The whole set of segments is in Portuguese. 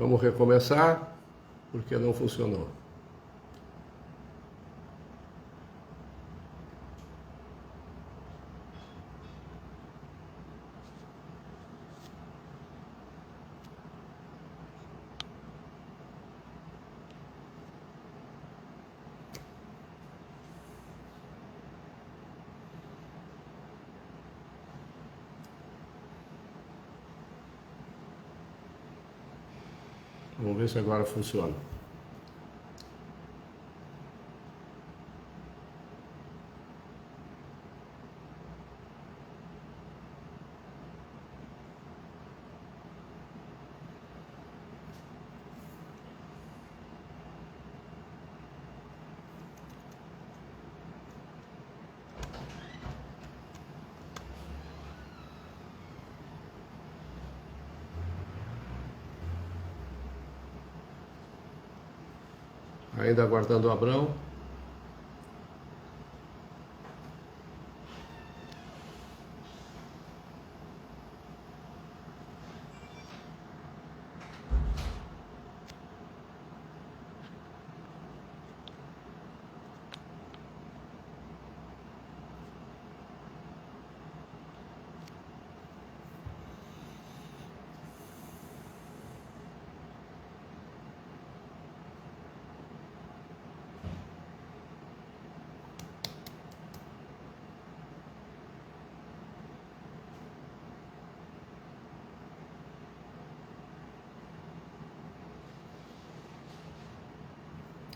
Vamos recomeçar, porque não funcionou. Vamos ver se agora funciona. Ainda aguardando o Abrão.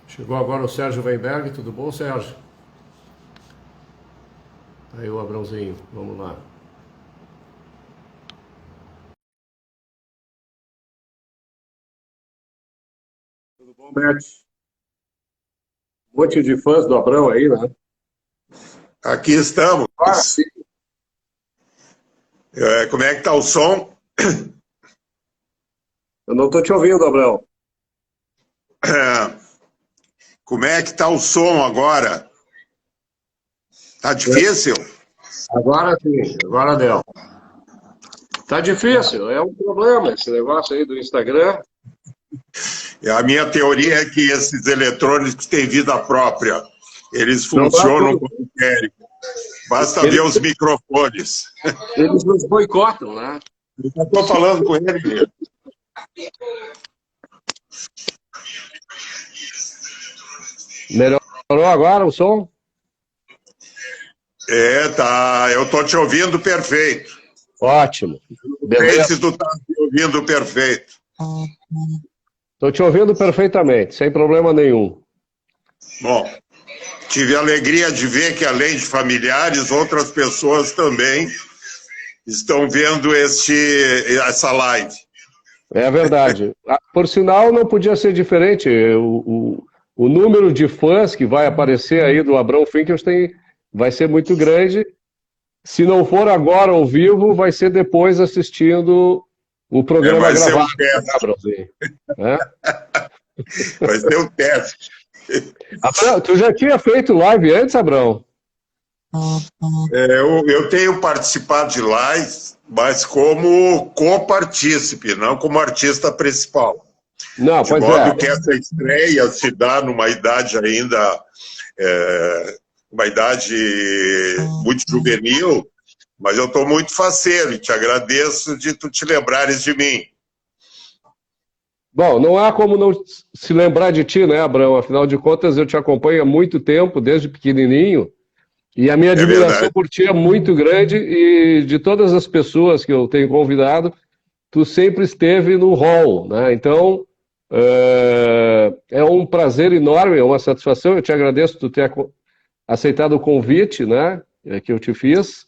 Chegou agora o Sérgio Weinberg, tudo bom, Sérgio? Aí o Abrãozinho, vamos lá. Tudo bom, Beth? Um monte de fãs do Abrão aí, né? Aqui estamos. Ah, sim. Como é que tá o som? Eu não estou te ouvindo, Abrão. Como é que tá o som agora? Tá difícil? Agora sim, agora deu. Tá difícil, é um problema esse negócio aí do Instagram. A minha teoria é que esses eletrônicos têm vida própria. Eles Não dá funcionam tudo. como querem. Basta ver os microfones. Eles nos boicotam, né? Eu estou falando com ele. Melhorou agora o som? Tá. Eu estou te ouvindo perfeito. Ótimo. Não sei Beleza. se tu está me ouvindo perfeito. Estou te ouvindo perfeitamente, sem problema nenhum. Bom, tive a alegria de ver que, além de familiares, outras pessoas também estão vendo essa live. É verdade. Por sinal, não podia ser diferente. O número de fãs que vai aparecer aí do Abrão Finkelstein vai ser muito grande. Se não for agora ao vivo, vai ser depois assistindo o programa Vai ser gravado. um teste. Abrãozinho? É? Vai ser um teste. Abrão, tu já tinha feito live antes, Abrão? Eu tenho participado de lives, mas como copartícipe, não como artista principal. Não, De pois modo que essa estreia se dá numa idade ainda, uma idade muito juvenil, mas eu estou muito faceiro e te agradeço de tu te lembrares de mim. Bom, não há como não se lembrar de ti, né, Abrão? Afinal de contas, eu te acompanho há muito tempo, desde pequenininho, e a minha admiração por ti é muito grande, e de todas as pessoas que eu tenho convidado, tu sempre esteve no hall, né? Então, é um prazer enorme, é uma satisfação. Eu te agradeço por ter aceitado o convite, né, que eu te fiz.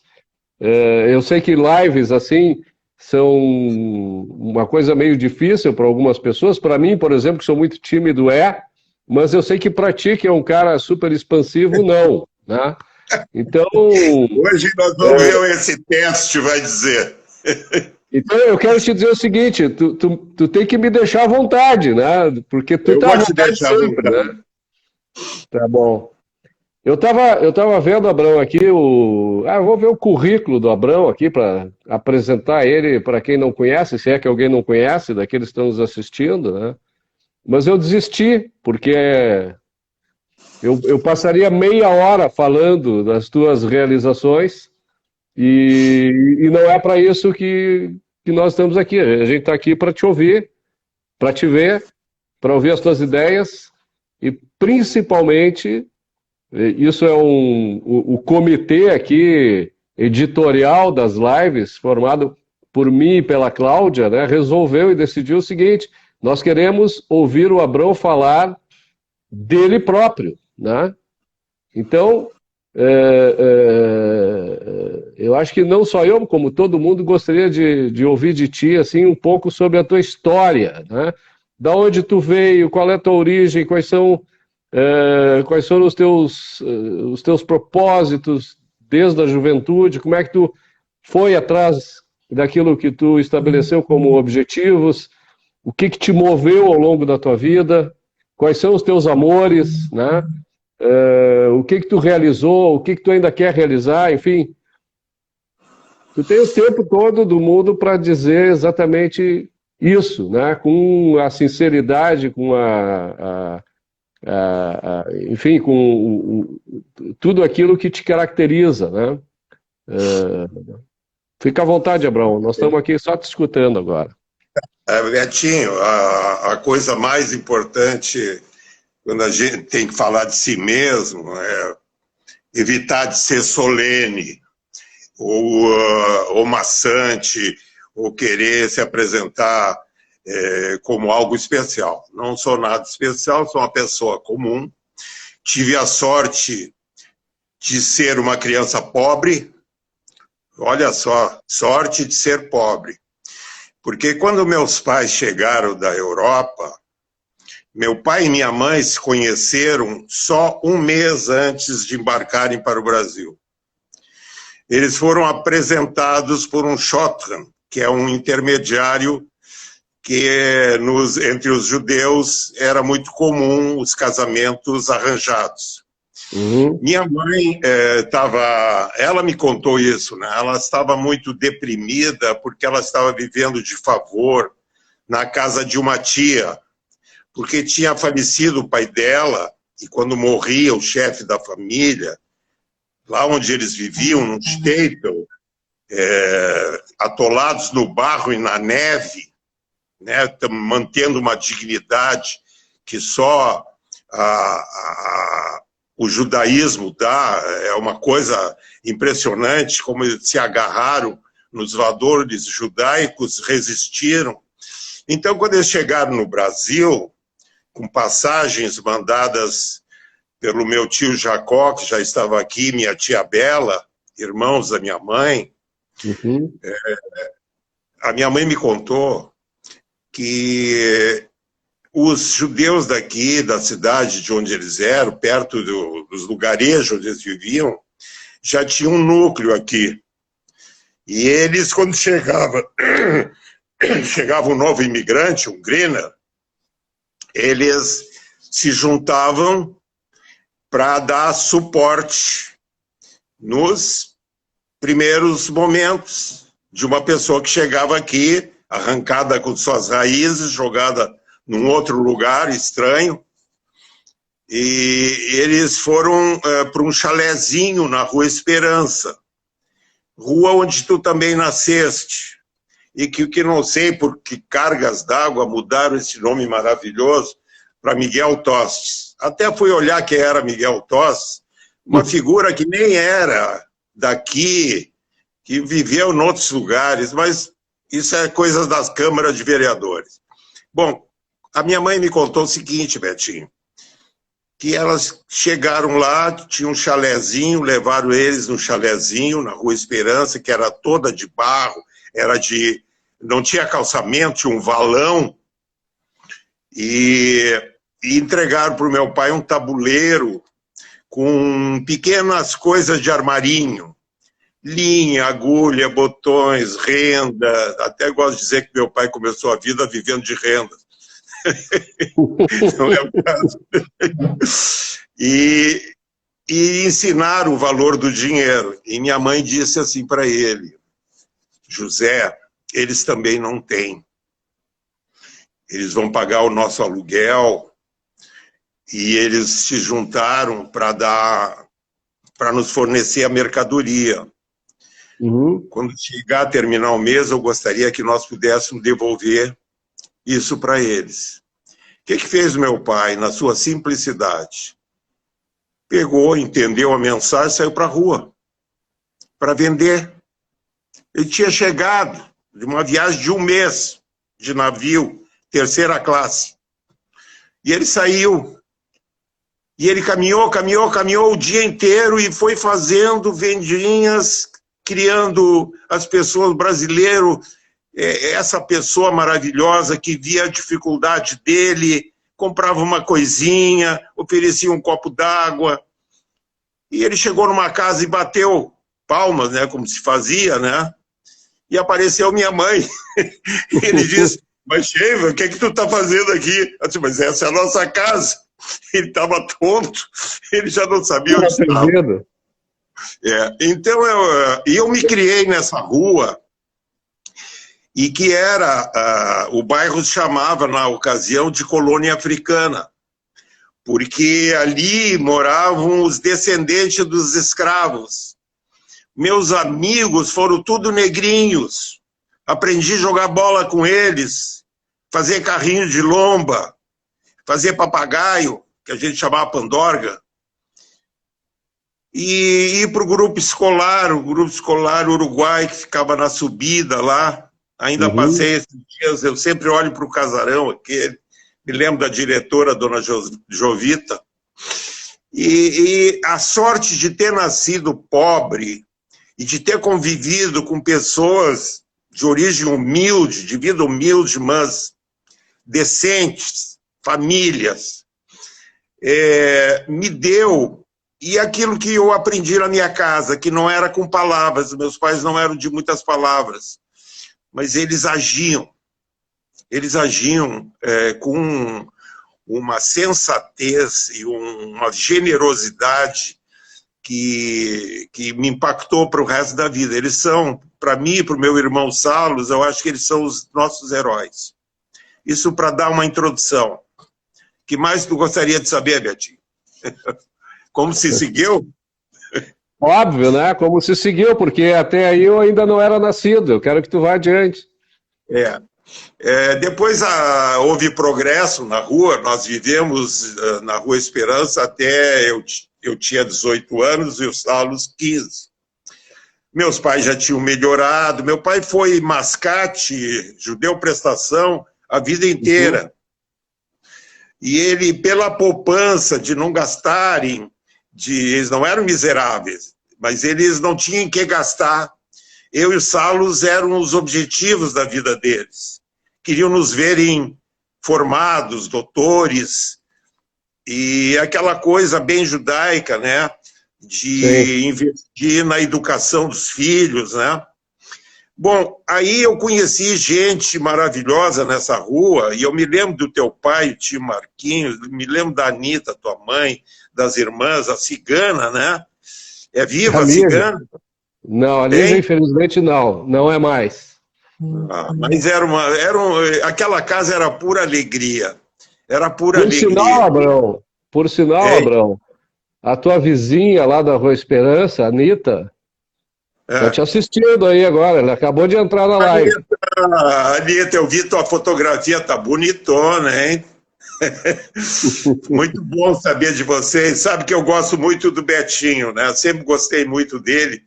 Eu sei que lives assim são uma coisa meio difícil para algumas pessoas. Para mim, por exemplo, que sou muito tímido, mas eu sei que para ti, que é um cara super expansivo, não, né? Então... Hoje nós vamos ver esse teste, vai dizer. Então eu quero te dizer o seguinte, tu tem que me deixar à vontade, né? Porque tu tá à vontade sempre, né? Tá bom. Eu tava vendo, Abrão, aqui vou ver o currículo do Abrão aqui para apresentar ele para quem não conhece, se é que alguém não conhece, daqueles que estão nos assistindo, né? Mas eu desisti, porque eu passaria meia hora falando das tuas realizações e não é para isso que nós estamos aqui. A gente está aqui para te ouvir, para te ver, para ouvir as tuas ideias e principalmente, isso é o comitê aqui editorial das lives, formado por mim e pela Cláudia, né, resolveu e decidiu o seguinte: nós queremos ouvir o Abrão falar dele próprio, né? Então, eu acho que não só eu, como todo mundo gostaria de ouvir de ti assim um pouco sobre a tua história, né? Da onde tu veio, qual é a tua origem, quais foram os teus propósitos desde a juventude, como é que tu foi atrás daquilo que tu estabeleceu como objetivos, o que te moveu ao longo da tua vida, quais são os teus amores, né? O que tu realizou, o que tu ainda quer realizar, enfim. Tu tem o tempo todo do mundo para dizer exatamente isso, né? Com a sinceridade, com enfim, com tudo aquilo que te caracteriza, né? Fica à vontade, Abrão. Nós estamos aqui só te escutando agora. Betinho, a coisa mais importante quando a gente tem que falar de si mesmo é evitar de ser solene ou maçante ou querer se apresentar como algo especial. Não sou nada especial, sou uma pessoa comum. Tive a sorte de ser uma criança pobre. Olha só, sorte de ser pobre. Porque quando meus pais chegaram da Europa, meu pai e minha mãe se conheceram só um mês antes de embarcarem para o Brasil. Eles foram apresentados por um shotgun, que é um intermediário que entre os judeus era muito comum os casamentos arranjados. Uhum. Minha mãe ela me contou isso, né? Ela estava muito deprimida porque ela estava vivendo de favor na casa de uma tia, porque tinha falecido o pai dela e quando morria o chefe da família, lá onde eles viviam, no Staple, atolados no barro e na neve, né, mantendo uma dignidade que só o judaísmo dá, é uma coisa impressionante, como eles se agarraram nos valores judaicos, resistiram. Então, quando eles chegaram no Brasil, com passagens mandadas pelo meu tio Jacó, que já estava aqui, minha tia Bela, irmãos da minha mãe, Uhum. A minha mãe me contou que os judeus daqui, da cidade de onde eles eram, perto dos lugarejos onde eles viviam, já tinham um núcleo aqui. E eles, quando chegava um novo imigrante, um greener, eles se juntavam para dar suporte nos primeiros momentos de uma pessoa que chegava aqui, arrancada com suas raízes, jogada num outro lugar estranho. E eles foram para um chalezinho na Rua Esperança, rua onde tu também nasceste, e que não sei por que cargas d'água mudaram esse nome maravilhoso para Miguel Tostes. Até fui olhar quem era Miguel Tostes, uma figura que nem era daqui, que viveu em outros lugares, mas isso é coisa das câmaras de vereadores. Bom, a minha mãe me contou o seguinte, Betinho, que elas chegaram lá, tinha um chalezinho, levaram eles no chalezinho, na Rua Esperança, que era toda de barro, não tinha calçamento, tinha um valão, e entregaram para o meu pai um tabuleiro com pequenas coisas de armarinho, linha, agulha, botões, renda. Até gosto de dizer que meu pai começou a vida vivendo de renda. Não é o caso. E e ensinar o valor do dinheiro. E minha mãe disse assim para ele: José, eles também não têm. Eles vão pagar o nosso aluguel e eles se juntaram para nos fornecer a mercadoria. Uhum. Quando chegar a terminar o mês, eu gostaria que nós pudéssemos devolver isso para eles. O que fez meu pai, na sua simplicidade? Pegou, entendeu a mensagem, saiu para a rua para vender. Ele tinha chegado de uma viagem de 1 mês de navio, 3ª classe. E ele saiu. E ele caminhou o dia inteiro e foi fazendo vendinhas, criando as pessoas brasileiras, essa pessoa maravilhosa que via a dificuldade dele, comprava uma coisinha, oferecia um copo d'água. E ele chegou numa casa e bateu palmas, né, como se fazia, né? E apareceu minha mãe. Ele disse: mas, Sheiva, o que tu tá fazendo aqui? Eu disse: mas essa é a nossa casa. Ele estava tonto, ele já não sabia onde estava. Então, eu me criei nessa rua, e que era, o bairro se chamava, na ocasião, de colônia africana, porque ali moravam os descendentes dos escravos. Meus amigos foram tudo negrinhos. Aprendi a jogar bola com eles, fazer carrinho de lomba, fazer papagaio, que a gente chamava pandorga, e ir para o grupo escolar Uruguai, que ficava na subida lá. Ainda passei esses dias, eu sempre olho para o casarão aquele, me lembro da diretora, dona Jovita, e a sorte de ter nascido pobre e de ter convivido com pessoas de origem humilde, de vida humilde, mas decentes, famílias, me deu, e aquilo que eu aprendi na minha casa, que não era com palavras, meus pais não eram de muitas palavras, mas eles agiam com uma sensatez e uma generosidade que me impactou para o resto da vida. Eles são, para mim e para o meu irmão Salos, eu acho que eles são os nossos heróis. Isso para dar uma introdução. O que mais tu gostaria de saber, Betinho? Como se seguiu? Óbvio, né? Como se seguiu, porque até aí eu ainda não era nascido. Eu quero que tu vá adiante. Depois houve progresso na rua. Nós vivemos na Rua Esperança até eu tinha 18 anos e o Salos 15. Meus pais já tinham melhorado. Meu pai foi mascate, judeu prestação, a vida inteira. E ele, pela poupança de não gastarem, eles não eram miseráveis, mas eles não tinham que gastar. Eu e o Salos eram os objetivos da vida deles. Queriam nos verem formados, doutores, e aquela coisa bem judaica, né, de investir na educação dos filhos, né? Bom, aí eu conheci gente maravilhosa nessa rua, e eu me lembro do teu pai, o tio Marquinhos, me lembro da Anitta, tua mãe, das irmãs, a cigana, né? É viva a cigana? Não, a Lívia, infelizmente, não é mais. Mas aquela casa era pura alegria. Era pura alegria. Por sinal, Abrão, a tua vizinha lá da Rua Esperança, a Anitta, tá te assistindo aí agora, ela acabou de entrar na live. Anitta, eu vi tua fotografia, tá bonitona, hein? Muito bom saber de vocês. Sabe que eu gosto muito do Betinho, né? Sempre gostei muito dele.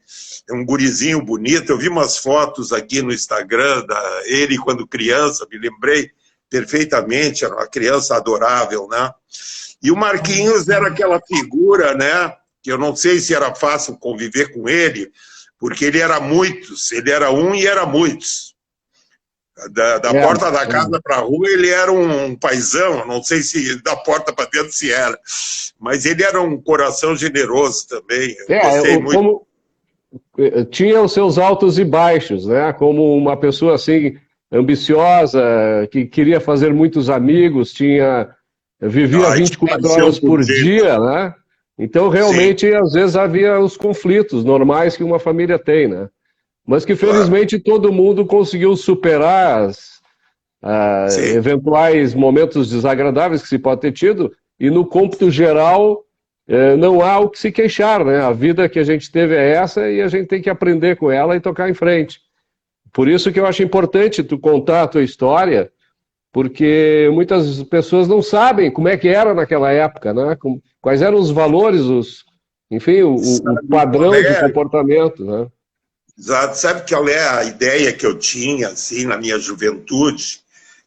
É um gurizinho bonito. Eu vi umas fotos aqui no Instagram ele quando criança, me lembrei perfeitamente, era uma criança adorável, né? E o Marquinhos era aquela figura, né? Que eu não sei se era fácil conviver com ele, porque ele era muitos, ele era um e era muitos. Da porta da casa para a rua, ele era um paizão, não sei se da porta para dentro se era, mas ele era um coração generoso também. Gostei muito. Tinha os seus altos e baixos, né? Como uma pessoa assim, ambiciosa, que queria fazer muitos amigos, vivia 24 horas por dia, né? Então, realmente, às vezes havia os conflitos normais que uma família tem, né? Mas que, felizmente, todo mundo conseguiu superar eventuais momentos desagradáveis que se pode ter tido, e no cômputo geral, não há o que se queixar, né? A vida que a gente teve é essa e a gente tem que aprender com ela e tocar em frente. Por isso que eu acho importante tu contar a tua história, porque muitas pessoas não sabem como é que era naquela época, né? Quais eram os valores, enfim, o padrão de comportamento, né? Exato. Sabe qual é a ideia que eu tinha, assim, na minha juventude?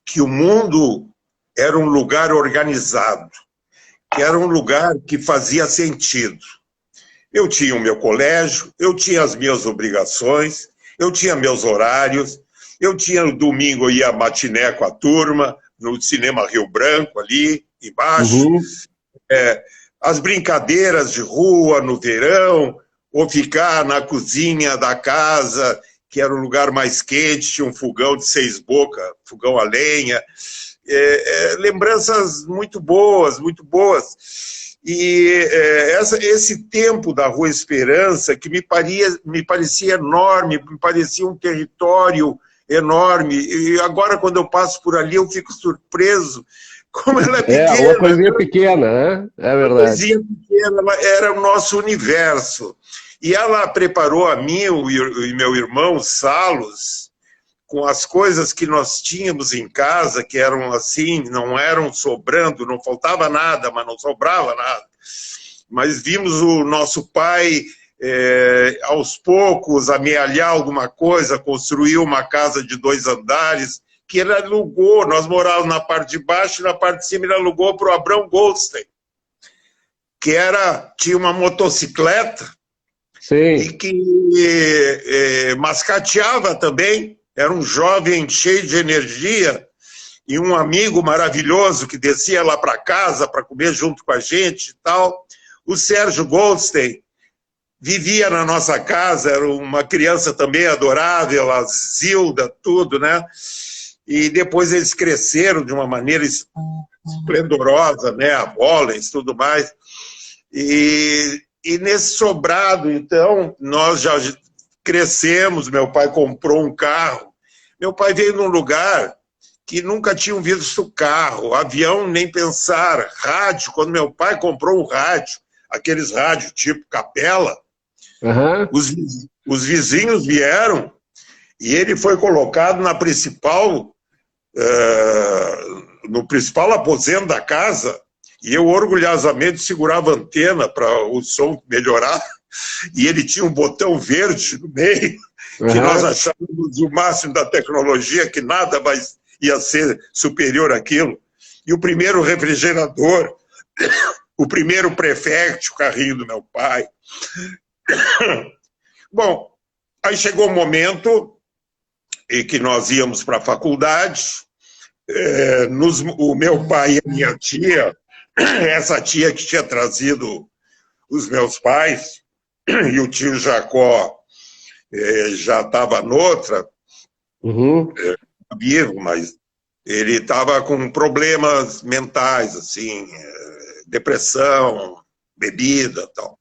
Que o mundo era um lugar organizado, que era um lugar que fazia sentido. Eu tinha o meu colégio, eu tinha as minhas obrigações, eu tinha meus horários, eu tinha no domingo, eu ia à matiné com a turma, no Cinema Rio Branco, ali embaixo. As brincadeiras de rua no verão, ou ficar na cozinha da casa, que era o lugar mais quente, tinha um fogão de 6 bocas, fogão a lenha. Lembranças muito boas, muito boas. E esse tempo da Rua Esperança, que me parecia enorme, me parecia um território enorme, e agora quando eu passo por ali eu fico surpreso como ela é pequena. Uma coisinha pequena, né? É verdade. Uma coisinha pequena, ela era o nosso universo. E ela preparou a mim e meu irmão, Salos, com as coisas que nós tínhamos em casa, que eram assim, não eram sobrando, não faltava nada, mas não sobrava nada. Mas vimos o nosso pai, aos poucos, amealhar alguma coisa, construiu uma casa de 2 andares, que ele alugou. Nós morávamos na parte de baixo e na parte de cima ele alugou para o Abrão Goldstein, que tinha uma motocicleta. Sim. E que mascateava também. Era um jovem cheio de energia e um amigo maravilhoso que descia lá para casa para comer junto com a gente e tal. O Sérgio Goldstein vivia na nossa casa, era uma criança também adorável, a Zilda, tudo, né? E depois eles cresceram de uma maneira esplendorosa, né? A Bollens, tudo mais. E nesse sobrado, então, nós já crescemos, meu pai comprou um carro. Meu pai veio num lugar que nunca tinham visto carro, avião nem pensar, rádio. Quando meu pai comprou um rádio, aqueles rádios tipo Capela, os vizinhos vieram e ele foi colocado no principal aposento da casa. E eu orgulhosamente segurava a antena para o som melhorar, e ele tinha um botão verde no meio, que nós achávamos o máximo da tecnologia, que nada mais ia ser superior àquilo. E o primeiro refrigerador, o primeiro prefect, o carrinho do meu pai. Bom, aí chegou o momento em que nós íamos para a faculdade, o meu pai e a minha tia, essa tia que tinha trazido os meus pais, e o tio Jacó já estava noutra, vivo, mas ele estava com problemas mentais, assim, depressão, bebida e tal.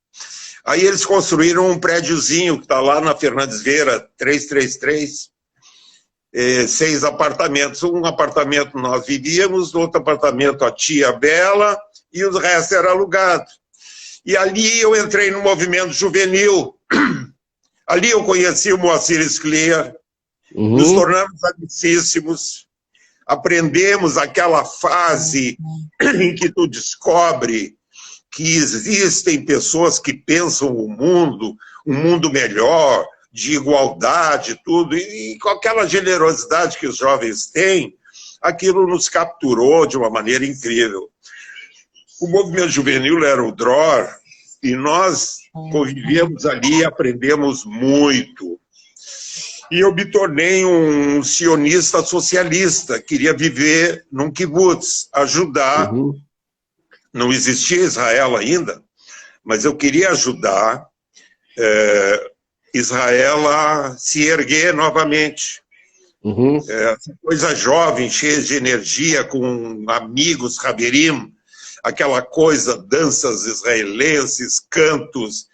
Aí eles construíram um prédiozinho que está lá na Fernandes Vieira, 333, 6 apartamentos. Um apartamento nós vivíamos, no outro apartamento a tia Bela, e o resto era alugado. E ali eu entrei no movimento juvenil. Ali eu conheci o Moacir Scliar, nos tornamos amicíssimos, aprendemos aquela fase em que tu descobre que existem pessoas que pensam o mundo, um mundo melhor, de igualdade, tudo, e com aquela generosidade que os jovens têm, aquilo nos capturou de uma maneira incrível. O movimento juvenil era o DROR, e nós convivemos ali e aprendemos muito. E eu me tornei um sionista socialista, queria viver num kibbutz, ajudar. Não existia Israel ainda, mas eu queria ajudar Israel a se erguer novamente. Essa coisa jovem, cheia de energia, com amigos, Haverim, aquela coisa, danças israelenses, cantos,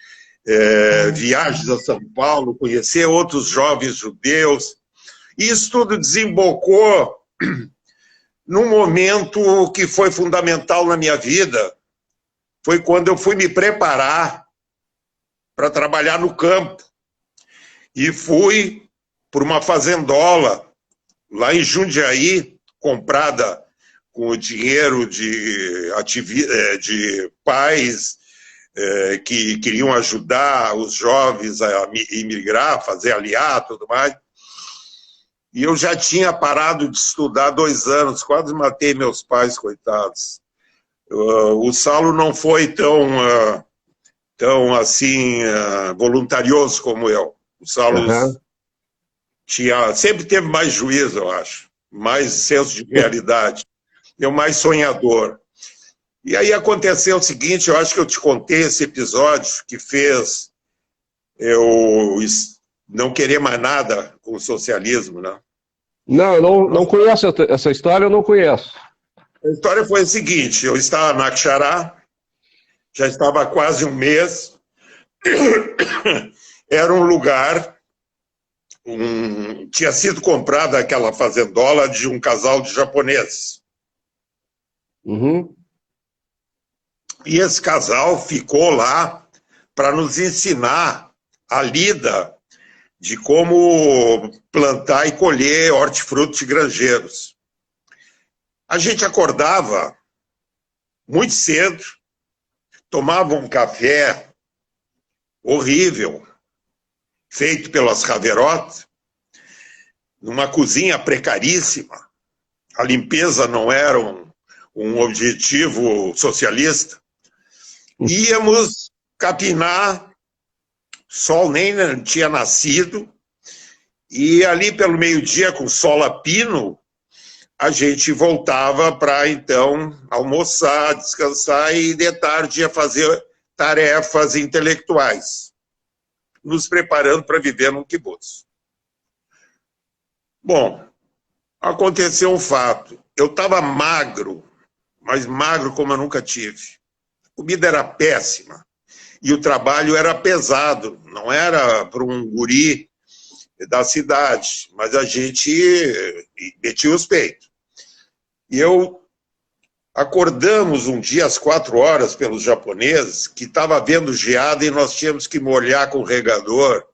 viagens a São Paulo, conhecer outros jovens judeus. E isso tudo desembocou num momento que foi fundamental na minha vida. Foi quando eu fui me preparar para trabalhar no campo. E fui por uma fazendola lá em Jundiaí, comprada com o dinheiro de pais que queriam ajudar os jovens a imigrar, fazer aliar, tudo mais. E eu já tinha parado de estudar 2 anos, quase matei meus pais, coitados. O Saulo não foi tão assim, voluntarioso como eu. O Saulo sempre teve mais juízo, eu acho, mais senso de realidade. Eu mais sonhador. E aí aconteceu o seguinte, eu acho que eu te contei esse episódio que fez eu não querer mais nada com o socialismo, né? Não, eu não conheço essa história, eu não conheço. A história foi a seguinte, eu estava na Xará, já estava há quase um mês, era um lugar, tinha sido comprada aquela fazendola de um casal de japoneses. Uhum. E esse casal ficou lá para nos ensinar a lida de como plantar e colher hortifrutos e granjeiros. A gente acordava muito cedo, tomava um café horrível, feito pelas Raverotte, numa cozinha precaríssima. A limpeza não era um objetivo socialista. Íamos capinar, sol nem tinha nascido, e ali pelo meio-dia, com sol a pino, a gente voltava para, então, almoçar, descansar e de tarde ia fazer tarefas intelectuais, nos preparando para viver num quibbutz. Bom, aconteceu um fato. Eu estava magro, mas magro como eu nunca tive. A comida era péssima e o trabalho era pesado, não era para um guri da cidade, mas a gente metia os peitos. E acordamos um dia às 4 horas pelos japoneses, que estava havendo geada e nós tínhamos que molhar com o regador,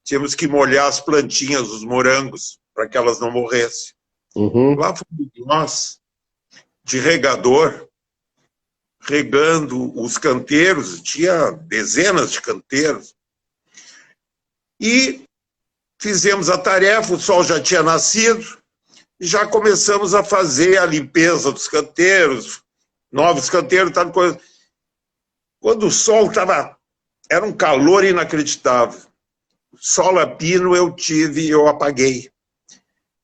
tínhamos que molhar as plantinhas, os morangos, para que elas não morressem. Uhum. Lá fomos nós, de regador, regando os canteiros, tinha dezenas de canteiros, e fizemos a tarefa, o sol já tinha nascido, e já começamos a fazer a limpeza dos canteiros, novos canteiros, tal coisa. Quando o sol estava, era um calor inacreditável. Sol a pino eu apaguei.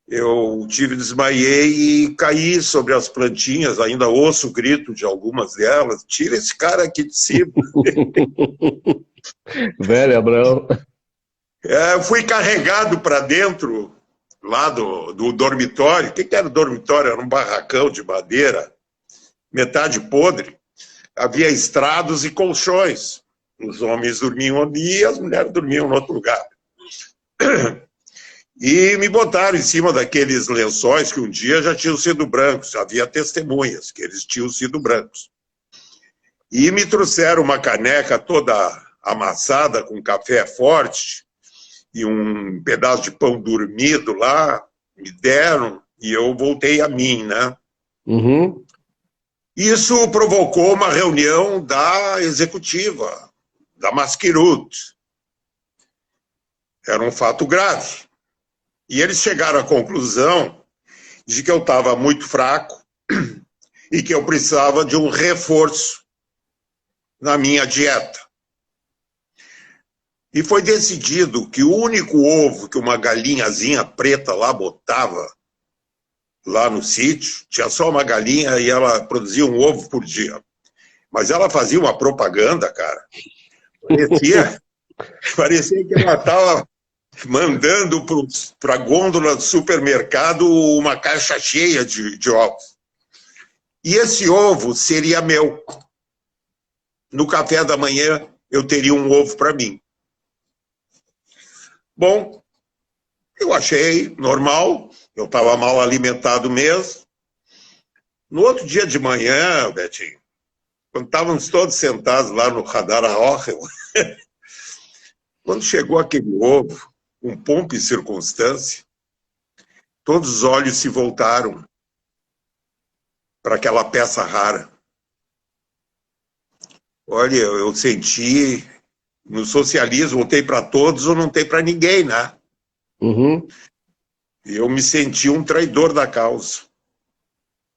Eu desmaiei e caí sobre as plantinhas, ainda ouço o grito de algumas delas, tira esse cara aqui de cima. Velho Abraão. Fui carregado para dentro, lá do dormitório. O que era o dormitório? Era um barracão de madeira, metade podre. Havia estrados e colchões. Os homens dormiam ali e as mulheres dormiam em outro lugar. E me botaram em cima daqueles lençóis que um dia já tinham sido brancos. Havia testemunhas que eles tinham sido brancos. E me trouxeram uma caneca toda amassada com café forte e um pedaço de pão dormido lá, me deram e eu voltei a mim, né? Uhum. Isso provocou uma reunião da executiva, da Maskirut. Era um fato grave. E eles chegaram à conclusão de que eu estava muito fraco e que eu precisava de um reforço na minha dieta. E foi decidido que o único ovo que uma galinhazinha preta lá botava, lá no sítio, tinha só uma galinha e ela produzia um ovo por dia. Mas ela fazia uma propaganda, cara. Parecia que ela estava mandando para a gôndola do supermercado uma caixa cheia de ovos. E esse ovo seria meu. No café da manhã, eu teria um ovo para mim. Bom, eu achei normal, eu estava mal alimentado mesmo. No outro dia de manhã, Betinho, quando estávamos todos sentados lá no Radar Rochel, quando chegou aquele ovo, com pompa e circunstância, todos os olhos se voltaram para aquela peça rara. Olha, eu senti, no socialismo, ou tem para todos ou não tem para ninguém, né? Uhum. Eu me senti um traidor da causa.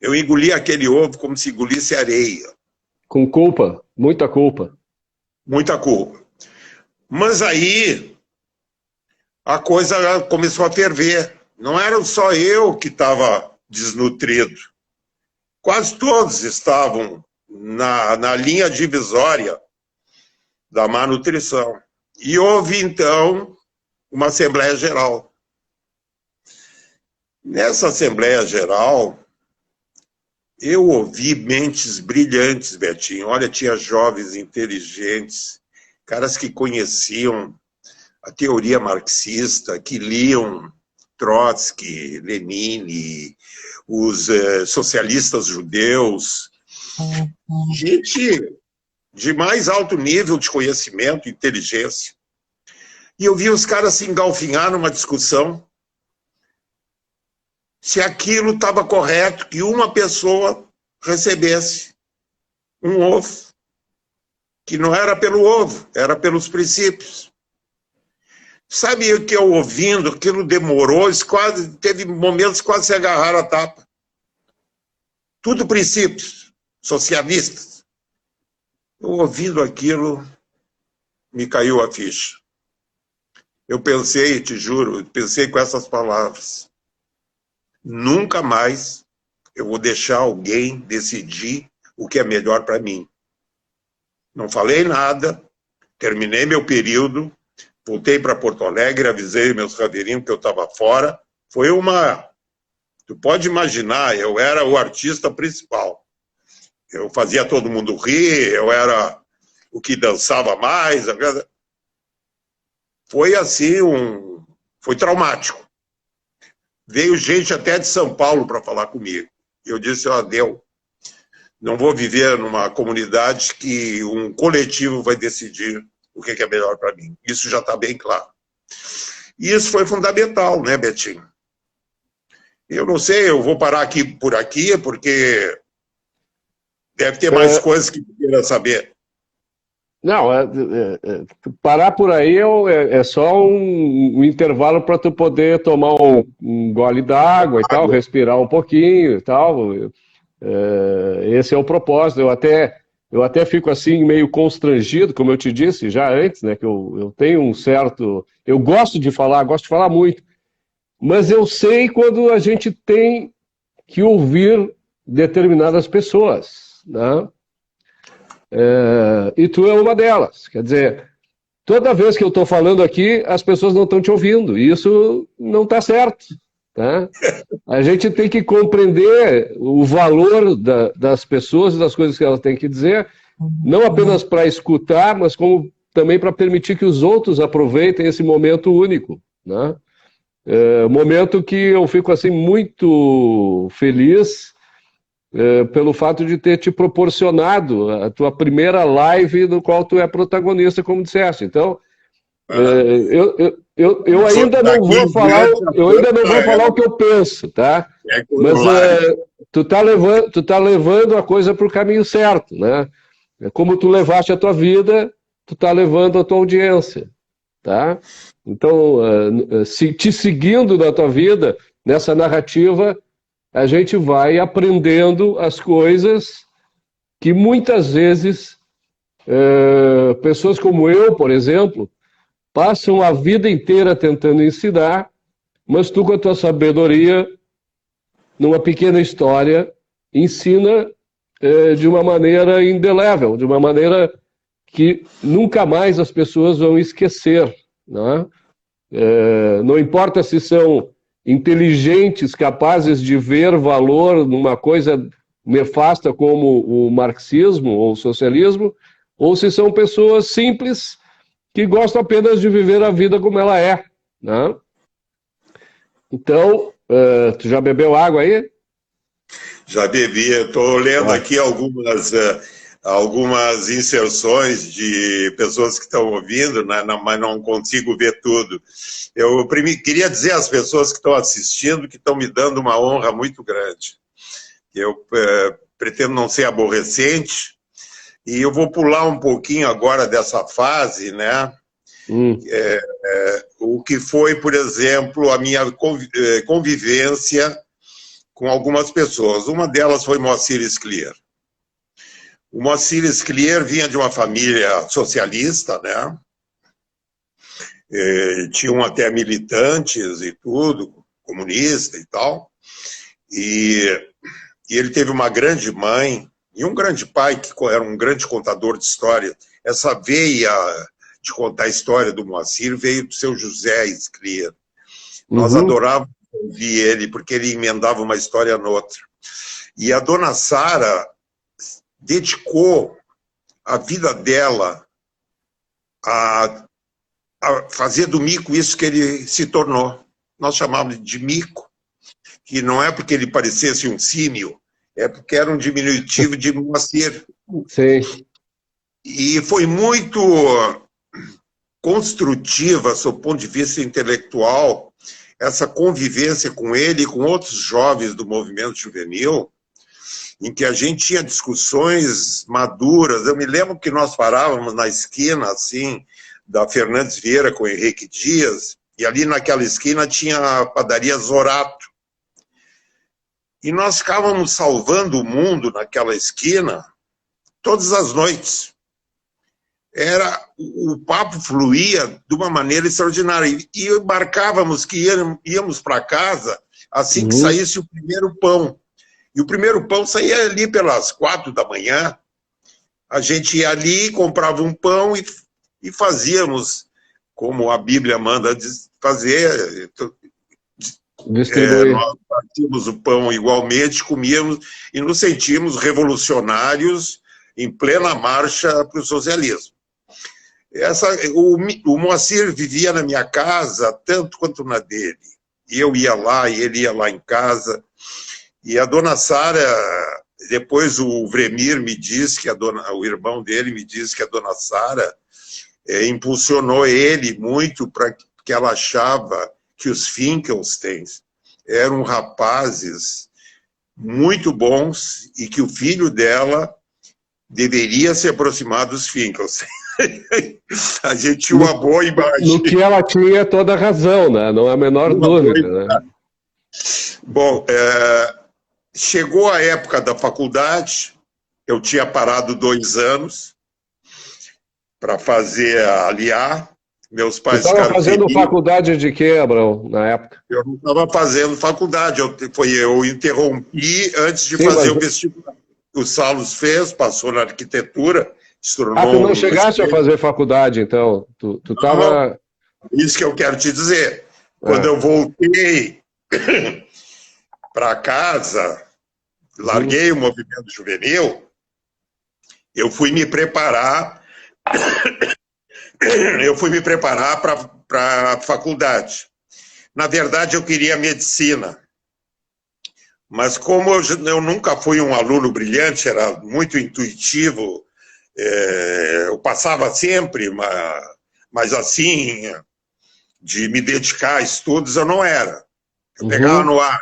Eu engoli aquele ovo como se engolisse areia. Com culpa, muita culpa. Muita culpa. Mas aí a coisa começou a ferver. Não era só eu que estava desnutrido. Quase todos estavam na linha divisória da má nutrição. E houve, então, uma Assembleia Geral. Nessa Assembleia Geral, eu ouvi mentes brilhantes, Betinho. Olha, tinha jovens inteligentes, caras que conheciam a teoria marxista, que liam Trotsky, Lenin, os socialistas judeus. Gente de mais alto nível de conhecimento, inteligência. E eu vi os caras se engalfinhar numa discussão se aquilo estava correto que uma pessoa recebesse um ovo, que não era pelo ovo, era pelos princípios. Sabe o que eu ouvindo, aquilo demorou, quase, teve momentos que quase se agarraram a tapa. Tudo princípios socialistas. Eu ouvindo aquilo, me caiu a ficha. Eu pensei, te juro, pensei com essas palavras. Nunca mais eu vou deixar alguém decidir o que é melhor para mim. Não falei nada, terminei meu período, voltei para Porto Alegre, avisei meus caveirinhos que eu estava fora. Foi uma... Tu pode imaginar, eu era o artista principal. Eu fazia todo mundo rir, eu era o que dançava mais. Foi assim, foi traumático. Veio gente até de São Paulo para falar comigo. Eu disse, ó, deu. Não vou viver numa comunidade que um coletivo vai decidir o que é melhor para mim. Isso já está bem claro. E isso foi fundamental, né, Betinho? Eu não sei, eu vou parar aqui por aqui, porque deve ter mais coisas que eu queira saber. Não, parar por aí é só um intervalo para tu poder tomar um gole d'água e tal, respirar um pouquinho e tal. Esse é o propósito. Eu até fico assim meio constrangido, como eu te disse já antes, né, que eu tenho um certo... Eu gosto de falar muito, mas eu sei quando a gente tem que ouvir determinadas pessoas, né? E tu é uma delas. Quer dizer, toda vez que eu estou falando aqui, as pessoas não estão te ouvindo. E isso não está certo. Tá? A gente tem que compreender o valor das pessoas e das coisas que elas têm que dizer, não apenas para escutar, mas como também para permitir que os outros aproveitem esse momento único. Né? Momento que eu fico assim muito feliz pelo fato de ter te proporcionado a tua primeira live no qual tu é protagonista, como disseste. Então, eu ainda não vou falar, o que eu penso, tá? Mas tu tá levando a coisa para o caminho certo, né? Como tu levaste a tua vida, tu tá levando a tua audiência, tá? Então, te seguindo na tua vida, nessa narrativa, a gente vai aprendendo as coisas que muitas vezes pessoas como eu, por exemplo, passam a vida inteira tentando ensinar, mas tu, com a tua sabedoria, numa pequena história, ensina de uma maneira indelével, de uma maneira que nunca mais as pessoas vão esquecer. Né? Não importa se são inteligentes, capazes de ver valor numa coisa nefasta como o marxismo ou o socialismo, ou se são pessoas simples que gostam apenas de viver a vida como ela é, né? Então, tu já bebeu água aí? Já bebi. Estou lendo aqui algumas inserções de pessoas que estão ouvindo, né, mas não consigo ver tudo. Eu queria dizer às pessoas que estão assistindo que estão me dando uma honra muito grande. Eu pretendo não ser aborrecente, e eu vou pular um pouquinho agora dessa fase, né? O que foi, por exemplo, a minha convivência com algumas pessoas. Uma delas foi Moacir Scliar. O Moacir Scliar vinha de uma família socialista, né? Tinham até militantes e tudo, comunista e tal. E ele teve uma grande mãe e um grande pai, que era um grande contador de história. Essa veia de contar a história do Moacir veio do seu José Scliar. Nós adorávamos ouvir ele, porque ele emendava uma história noutra. E a dona Sara dedicou a vida dela a fazer do mico isso que ele se tornou. Nós chamávamos de mico, que não é porque ele parecesse um símio, é porque era um diminutivo de Moacir. Sim. E foi muito construtiva, sob o ponto de vista intelectual, essa convivência com ele e com outros jovens do movimento juvenil, em que a gente tinha discussões maduras. Eu me lembro que nós parávamos na esquina, assim, da Fernandes Vieira com Henrique Dias, e ali naquela esquina tinha a padaria Zorato. E nós ficávamos salvando o mundo naquela esquina todas as noites. O papo fluía de uma maneira extraordinária. E marcávamos que íamos para casa assim que saísse o primeiro pão. E o primeiro pão saía ali pelas 4 da manhã. A gente ia ali, comprava um pão e fazíamos como a Bíblia manda fazer. Nós partíamos o pão igualmente, comíamos e nos sentíamos revolucionários em plena marcha para o socialismo. O Moacir vivia na minha casa tanto quanto na dele. E eu ia lá e ele ia lá em casa. E a dona Sara, depois o Vremir me disse, o irmão dele me disse que a dona Sara impulsionou ele muito para que ela achava que os Finkelsteins eram rapazes muito bons e que o filho dela deveria se aproximar dos Finkelstein. A gente tinha uma boa imagem. No que ela tinha toda a razão, né? Não há a menor dúvida. Né? Bom, chegou a época da faculdade, eu tinha parado 2 anos para fazer a LIA. Meus pais ficaram felizes. Você estava fazendo faculdade de quê, Abrão, na época? Eu não estava fazendo faculdade, eu interrompi antes de fazer o vestibular. O Salus fez, passou na arquitetura, se tornou... tu não chegaste a fazer faculdade, então? Tu estava... Isso que eu quero te dizer. Quando eu voltei para casa, larguei o movimento juvenil, eu fui me preparar para a faculdade. Na verdade, eu queria medicina. Mas como eu nunca fui um aluno brilhante, era muito intuitivo, eu passava sempre, mas assim, de me dedicar a estudos, eu não era. Eu pegava no ar.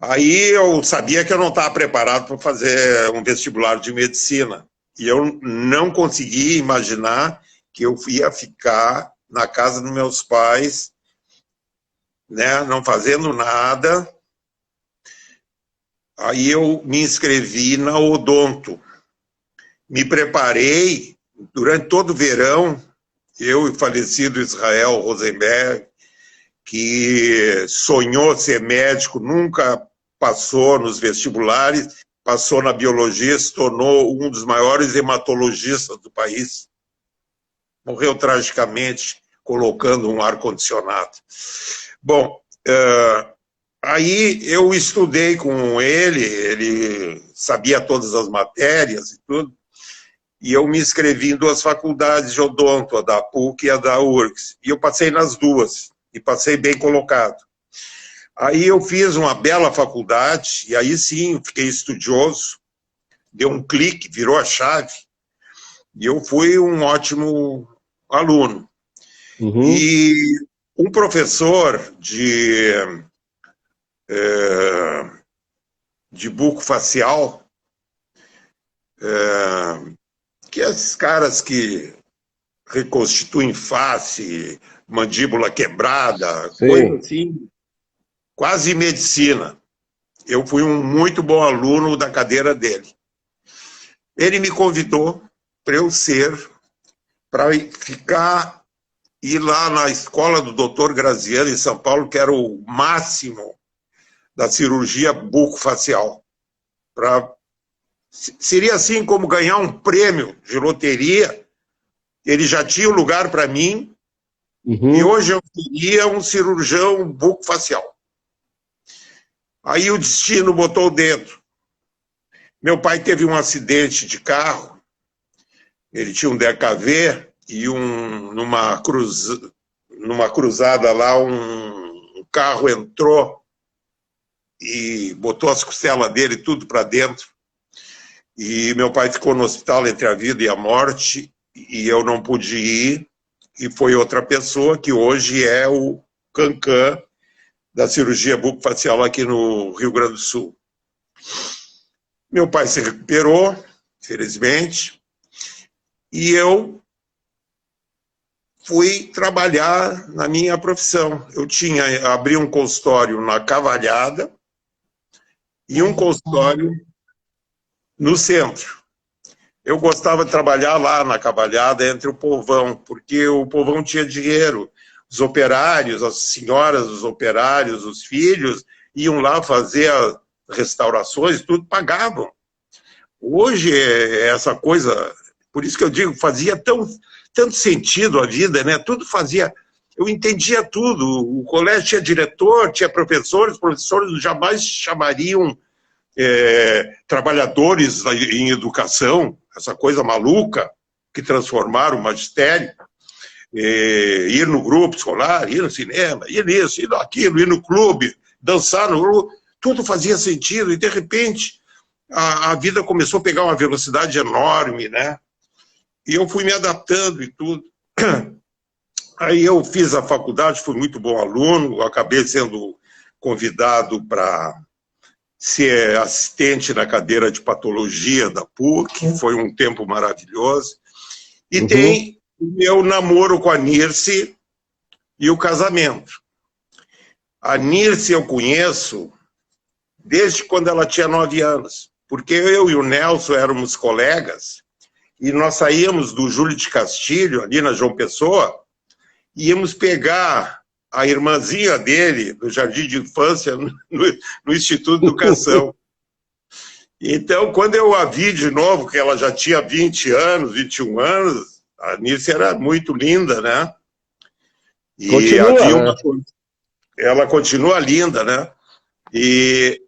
Aí eu sabia que eu não estava preparado para fazer um vestibular de medicina. E eu não conseguia imaginar que eu ia ficar na casa dos meus pais, né, não fazendo nada. Aí eu me inscrevi na Odonto. Me preparei durante todo o verão, eu e o falecido Israel Rosenberg, que sonhou ser médico, nunca passou nos vestibulares, passou na biologia, se tornou um dos maiores hematologistas do país. Morreu tragicamente colocando um ar-condicionado. Bom, Aí eu estudei com ele sabia todas as matérias e tudo, e eu me inscrevi em 2 faculdades de odonto, a da PUC e a da URGS, e eu passei nas 2, e passei bem colocado. Aí eu fiz uma bela faculdade, e aí sim, fiquei estudioso, deu um clique, virou a chave, e eu fui um ótimo aluno. E um professor de bucofacial, que é esses caras que reconstituem face, mandíbula quebrada, coisa assim, quase medicina. Eu fui um muito bom aluno da cadeira dele. Ele me convidou para ir lá na escola do Dr. Graziano, em São Paulo, que era o máximo da cirurgia bucofacial. Seria assim como ganhar um prêmio de loteria. Ele já tinha um lugar para mim, e hoje eu seria um cirurgião bucofacial. Aí o destino botou o dedo. Meu pai teve um acidente de carro, ele tinha um DKV, e numa cruzada lá, um carro entrou e botou as costelas dele tudo para dentro. E meu pai ficou no hospital entre a vida e a morte, e eu não pude ir, e foi outra pessoa que hoje é o cancan da cirurgia bucofacial aqui no Rio Grande do Sul. Meu pai se recuperou, felizmente, e eu fui trabalhar na minha profissão. Abri um consultório na Cavalhada e um consultório no centro. Eu gostava de trabalhar lá na Cavalhada, entre o povão, porque o povão tinha dinheiro. Os operários, as senhoras dos operários, os filhos, iam lá fazer as restaurações, tudo pagavam. Hoje, essa coisa, por isso que eu digo, fazia tanto sentido a vida, né? Tudo fazia, eu entendia tudo. O colégio tinha diretor, tinha professores, os professores jamais chamariam trabalhadores em educação, essa coisa maluca que transformaram o magistério. Ir no grupo escolar, ir no cinema, ir nisso, ir naquilo, ir no clube, dançar no clube, tudo fazia sentido, e de repente a vida começou a pegar uma velocidade enorme, né? E eu fui me adaptando e tudo. Aí eu fiz a faculdade, fui muito bom aluno, acabei sendo convidado para ser assistente na cadeira de patologia da PUC, foi um tempo maravilhoso. E tem o meu namoro com a Nirce e o casamento. A Nirce eu conheço desde quando ela tinha 9 anos, porque eu e o Nelson éramos colegas, e nós saíamos do Júlio de Castilho, ali na João Pessoa, e íamos pegar a irmãzinha dele, do Jardim de Infância, no Instituto de Educação. Então, quando eu a vi de novo, que ela já tinha 20 anos, 21 anos, a Nirce era muito linda, né? E continua, né? Ela continua linda, né? E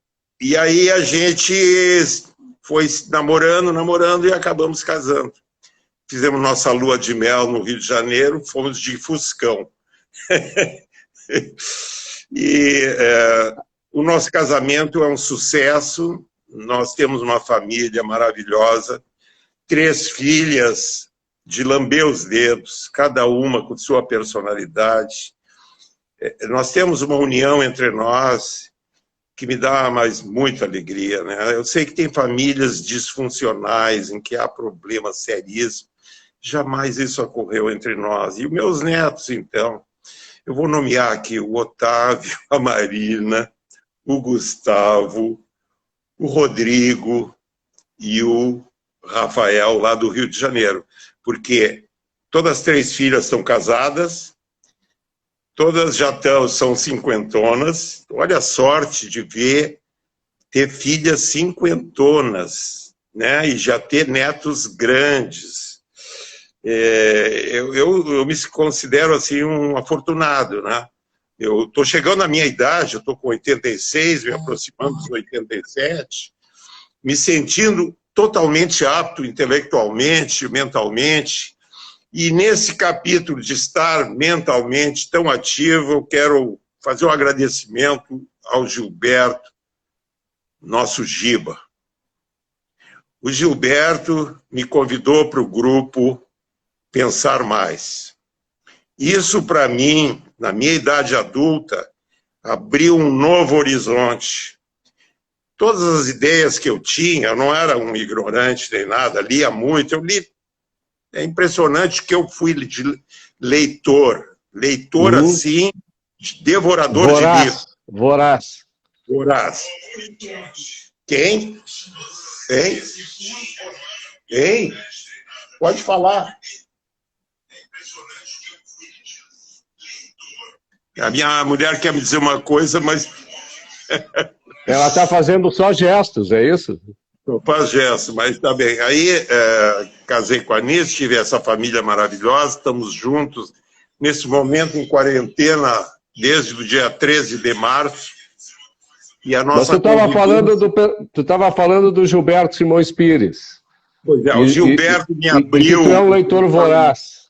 aí a gente foi namorando e acabamos casando. Fizemos nossa lua de mel no Rio de Janeiro, fomos de Fuscão. E o nosso casamento é um sucesso, nós temos uma família maravilhosa, 3 filhas de lamber os dedos, cada uma com sua personalidade. Nós temos uma união entre nós que me dá muita alegria, né? Eu sei que tem famílias disfuncionais em que há problemas seríssimos, jamais isso ocorreu entre nós. E os meus netos, então, eu vou nomear aqui o Otávio, a Marina, o Gustavo, o Rodrigo e o Rafael, lá do Rio de Janeiro, porque todas as 3 filhas estão casadas, todas já são cinquentonas. Olha a sorte de ter filhas cinquentonas, né? E já ter netos grandes. Eu me considero assim um afortunado, né? Eu estou chegando na minha idade, eu estou com 86, me aproximando dos 87, me sentindo totalmente apto intelectualmente, mentalmente. E nesse capítulo de estar mentalmente tão ativo, eu quero fazer um agradecimento ao Gilberto, nosso Giba. O Gilberto me convidou para o grupo Pensar Mais. Isso, para mim, na minha idade adulta, abriu um novo horizonte. Todas as ideias que eu tinha, eu não era um ignorante nem nada, lia muito, eu li. É impressionante que eu fui de leitor assim, devorador voraz, de livros. Voraz. Voraz. Quem? Quem? Pode falar. A minha mulher quer me dizer uma coisa, mas... Ela está fazendo só gestos, é isso? Faz gestos, mas tá bem. Aí casei com a Anice, tive essa família maravilhosa, estamos juntos nesse momento em quarentena desde o dia 13 de março. E a nossa Mas tu estava falando do Gilberto Simões Pires. Pois é, o Gilberto me abriu... Tu é um leitor voraz.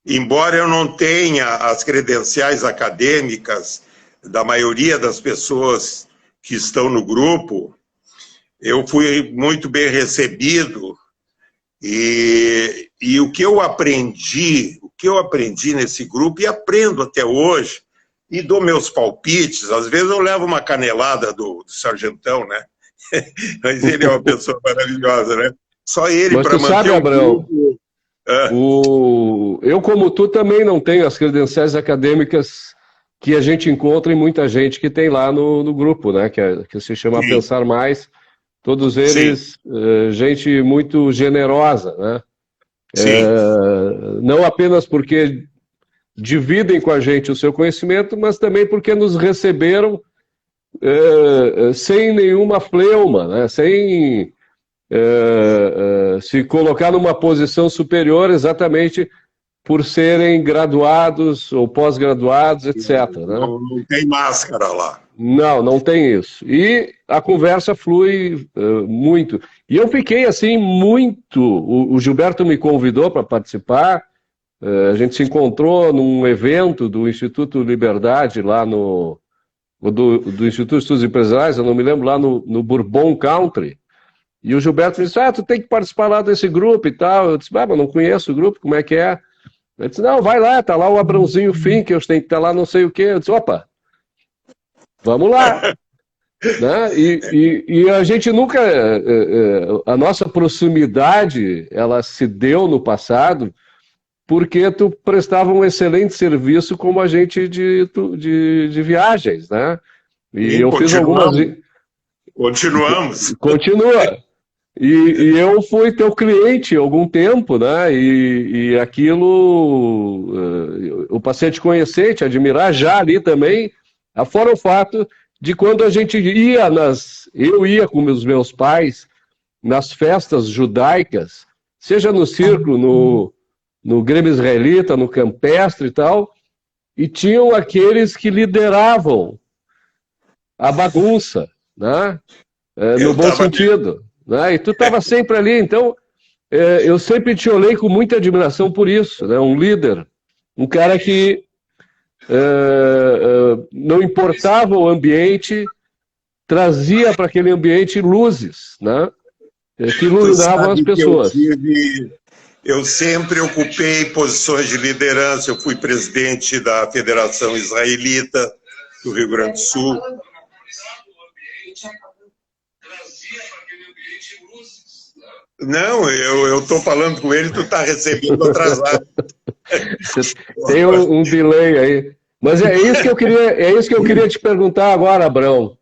Embora eu não tenha as credenciais acadêmicas da maioria das pessoas que estão no grupo, eu fui muito bem recebido e o que eu aprendi nesse grupo, e aprendo até hoje, e dou meus palpites, às vezes eu levo uma canelada do Sargentão, né? Mas ele é uma pessoa maravilhosa, né? Só ele para manter sabe, o Abrão, grupo... Eu, como tu, também não tenho as credenciais acadêmicas que a gente encontra em muita gente que tem lá no grupo, né? Que se chama Sim. Pensar Mais. Todos eles, gente muito generosa, né? Não apenas porque dividem com a gente o seu conhecimento, mas também porque nos receberam sem nenhuma fleuma, né? Sem se colocar numa posição superior exatamente por serem graduados ou pós-graduados, etc. Né? Não tem máscara lá. Não tem isso. E a conversa flui muito. E eu fiquei assim muito... O Gilberto me convidou para participar, a gente se encontrou num evento do Instituto Liberdade, lá do Instituto de Estudos Empresariais, eu não me lembro, lá no Bourbon Country. E o Gilberto me disse, tu tem que participar lá desse grupo e tal. Eu disse, mas não conheço o grupo, como é que é? Ele disse, não, vai lá, tá lá o Abrãozinho Finkels, tem que estar lá não sei o quê. Eu disse, opa, vamos lá. Né? E a gente nunca... a nossa proximidade, ela se deu no passado porque tu prestava um excelente serviço como agente de viagens, né? E eu fiz algumas... Continuamos. Continua. E eu fui teu cliente há algum tempo, né? E aquilo eu passei a te conhecer, te admirar já ali também, afora o fato de quando a gente ia eu ia com os meus pais nas festas judaicas, seja no círculo, no Grêmio Israelita, no Campestre e tal, e tinham aqueles que lideravam a bagunça, né? No bom sentido. Né? E tu estava sempre ali, então eu sempre te olhei com muita admiração por isso, né? Um líder, um cara que não importava o ambiente, trazia para aquele ambiente luzes, né? Que iluminavam as pessoas. Eu sempre ocupei posições de liderança, eu fui presidente da Federação Israelita do Rio Grande do Sul. Não, eu estou falando com ele, tu está recebendo atrasado. Tem um delay aí. Mas é isso que eu queria te perguntar agora, Abrão.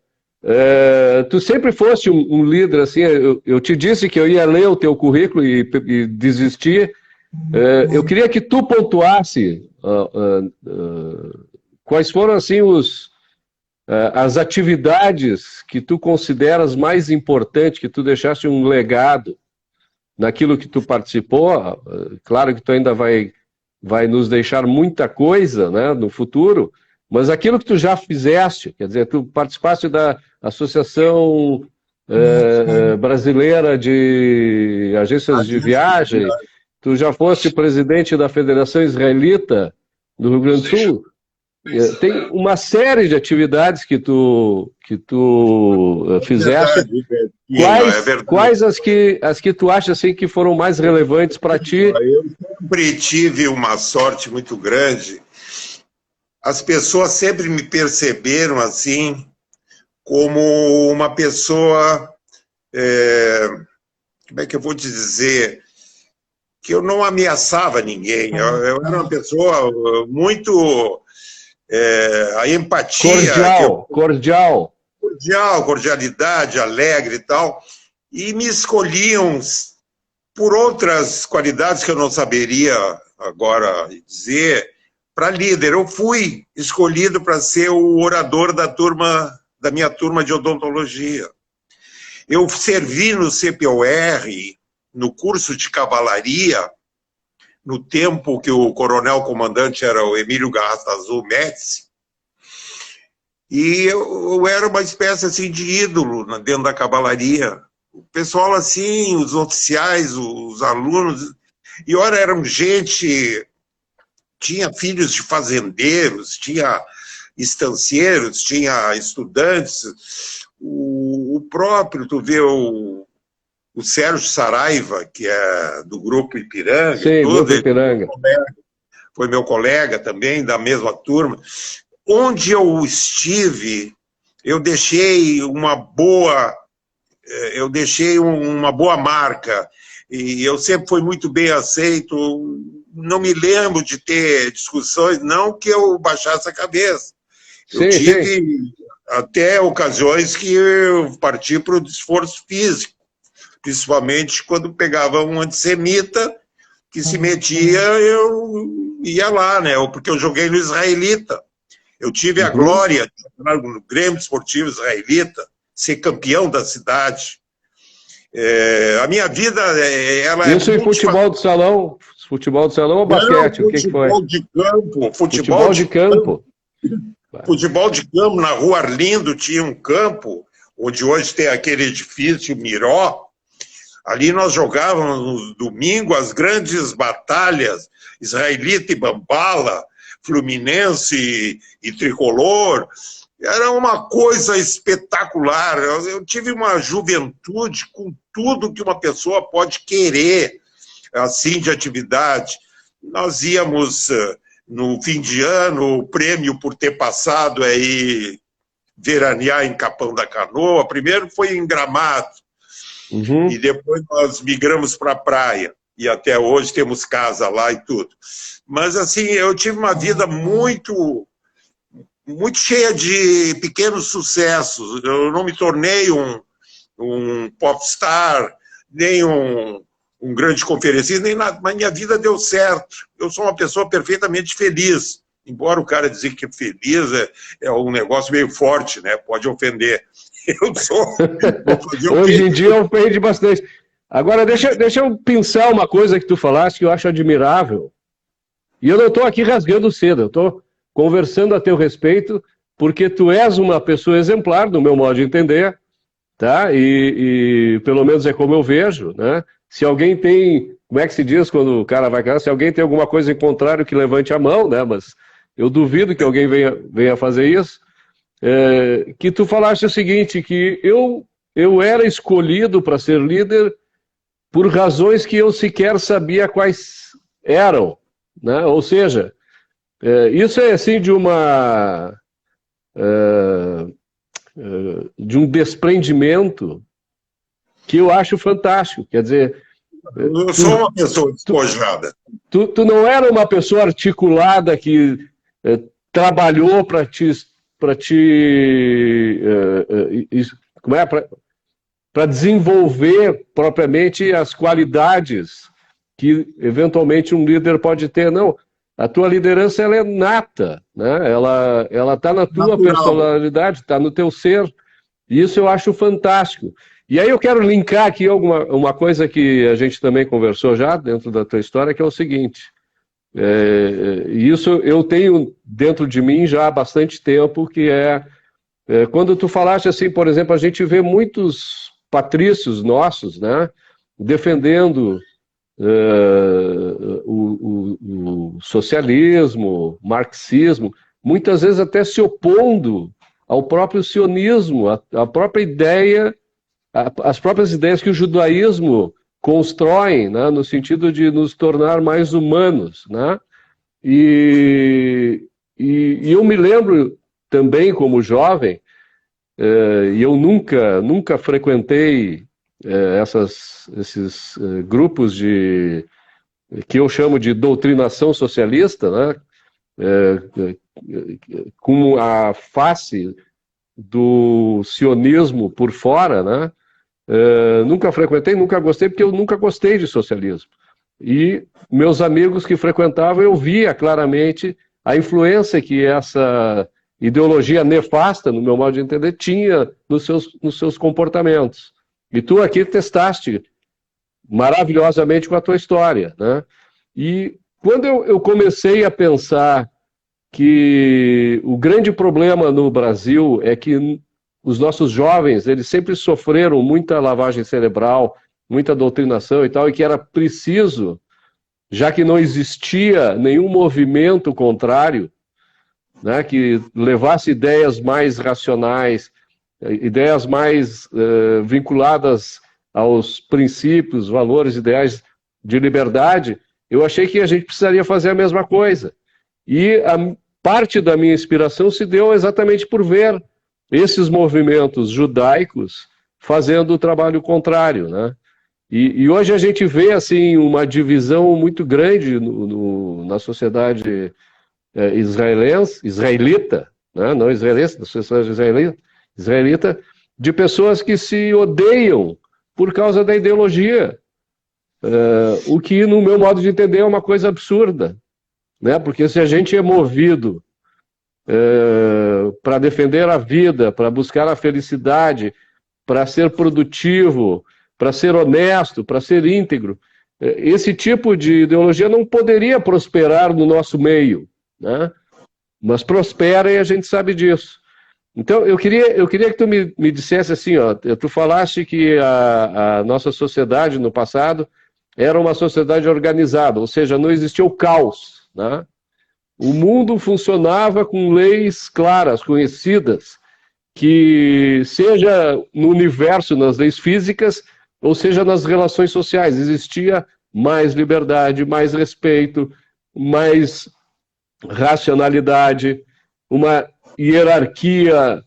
Tu sempre foste um líder, assim, eu te disse que eu ia ler o teu currículo e desistir. Eu queria que tu pontuasse quais foram, assim, as atividades que tu consideras mais importantes, que tu deixaste um legado naquilo que tu participou. Claro que tu ainda vai nos deixar muita coisa, né, no futuro, mas aquilo que tu já fizeste, quer dizer, tu participaste da Associação Brasileira de Agências de Viagem, tu já foste presidente da Federação Israelita do Rio Grande do Sul. Tem uma série de atividades que tu fizeste. Quais as que tu acha assim, que foram mais relevantes para ti? Eu sempre tive uma sorte muito grande. As pessoas sempre me perceberam assim, como uma pessoa, como é que eu vou te dizer, que eu não ameaçava ninguém. Eu era uma pessoa muito... a empatia... Cordialidade, alegre e tal. E me escolhiam por outras qualidades que eu não saberia agora dizer, para líder. Eu fui escolhido para ser o orador da minha turma de odontologia. Eu servi no CPOR, no curso de cavalaria, no tempo que o coronel comandante era o Emílio Garrastazu Médici, e eu era uma espécie assim, de ídolo dentro da cavalaria. O pessoal assim, os oficiais, os alunos, e ora eram gente... Tinha filhos de fazendeiros, tinha estancieiros, tinha estudantes. O próprio, tu vê o Sérgio Saraiva, que é do Grupo Ipiranga. Sim, Grupo Ipiranga. Foi meu colega também, da mesma turma. Onde eu estive, eu deixei uma boa marca. E eu sempre fui muito bem aceito. Não me lembro de ter discussões, não que eu baixasse a cabeça. Eu tive até ocasiões que eu parti para o esforço físico, principalmente quando pegava um antissemita que se metia, eu ia lá, né? Porque eu joguei no Israelita. Eu tive a glória de jogar no Grêmio Esportivo Israelita, ser campeão da cidade. A minha vida, ela Isso em futebol de salão? Futebol de salão ou basquete? Não, o que foi? Futebol de campo. Futebol de campo. Futebol de campo, na Rua Arlindo tinha um campo, onde hoje tem aquele edifício Miró. Ali nós jogávamos no domingo as grandes batalhas, Israelita e Bambala, Fluminense e Tricolor. Era uma coisa espetacular. Eu tive uma juventude com tudo que uma pessoa pode querer, assim, de atividade. Nós íamos, no fim de ano, o prêmio por ter passado aí veranear em Capão da Canoa. Primeiro foi em Gramado, e depois nós migramos para a praia. E até hoje temos casa lá e tudo. Mas, assim, eu tive uma vida muito cheia de pequenos sucessos. Eu não me tornei um popstar, nem um grande conferencista, nem nada, mas minha vida deu certo. Eu sou uma pessoa perfeitamente feliz. Embora o cara dizer que feliz é um negócio meio forte, né? Pode ofender. Eu sou... Hoje em dia ofende bastante. Agora, deixa eu pensar uma coisa que tu falaste que eu acho admirável. E eu não estou aqui rasgando cedo, eu estou conversando a teu respeito, porque tu és uma pessoa exemplar, no meu modo de entender, tá? E pelo menos é como eu vejo, né? Se alguém tem, como é que se diz quando o cara vai casar? Se alguém tem alguma coisa em contrário, que levante a mão, né? Mas eu duvido que alguém venha fazer isso. Que tu falaste o seguinte, que eu era escolhido para ser líder por razões que eu sequer sabia quais eram, né? Ou seja, isso é assim de um desprendimento que eu acho fantástico. Quer dizer, eu sou uma pessoa despojada. Tu não era uma pessoa articulada que trabalhou para desenvolver propriamente as qualidades que eventualmente um líder pode ter. Não, a tua liderança ela é nata, né? Ela está na tua personalidade, está no teu ser, e isso eu acho fantástico. E aí eu quero linkar aqui uma coisa que a gente também conversou já dentro da tua história, que é o seguinte: Isso eu tenho dentro de mim já há bastante tempo, que quando tu falaste assim, por exemplo, a gente vê muitos patrícios nossos, né, defendendo o socialismo, marxismo, muitas vezes até se opondo ao próprio sionismo, a própria ideia, as próprias ideias que o judaísmo constrói, né, no sentido de nos tornar mais humanos, né? E eu me lembro também, como jovem, e eu nunca frequentei esses grupos que eu chamo de doutrinação socialista, né? Com a face do sionismo por fora, né? Nunca frequentei, nunca gostei, porque eu nunca gostei de socialismo. E meus amigos que frequentavam, eu via claramente a influência que essa ideologia nefasta, no meu modo de entender, tinha nos seus comportamentos. E tu aqui testaste maravilhosamente com a tua história, né? E quando eu comecei a pensar que o grande problema no Brasil é que os nossos jovens, eles sempre sofreram muita lavagem cerebral, muita doutrinação e tal, e que era preciso, já que não existia nenhum movimento contrário, né, que levasse ideias mais racionais, ideias mais vinculadas aos princípios, valores, ideais de liberdade, eu achei que a gente precisaria fazer a mesma coisa. E parte da minha inspiração se deu exatamente por ver esses movimentos judaicos fazendo o trabalho contrário, né? E hoje a gente vê assim uma divisão muito grande na sociedade israelita, né? Não israelense, na sociedade israelita, de pessoas que se odeiam por causa da ideologia, o que, no meu modo de entender, é uma coisa absurda, né? Porque se a gente é movido para defender a vida, para buscar a felicidade, para ser produtivo, para ser honesto, para ser íntegro, esse tipo de ideologia não poderia prosperar no nosso meio, né? Mas prospera e a gente sabe disso. Então, eu queria que tu me dissesse assim, ó, tu falaste que a nossa sociedade no passado era uma sociedade organizada, ou seja, não existia o caos, né? O mundo funcionava com leis claras, conhecidas, que seja no universo, nas leis físicas, ou seja nas relações sociais, existia mais liberdade, mais respeito, mais racionalidade, uma hierarquia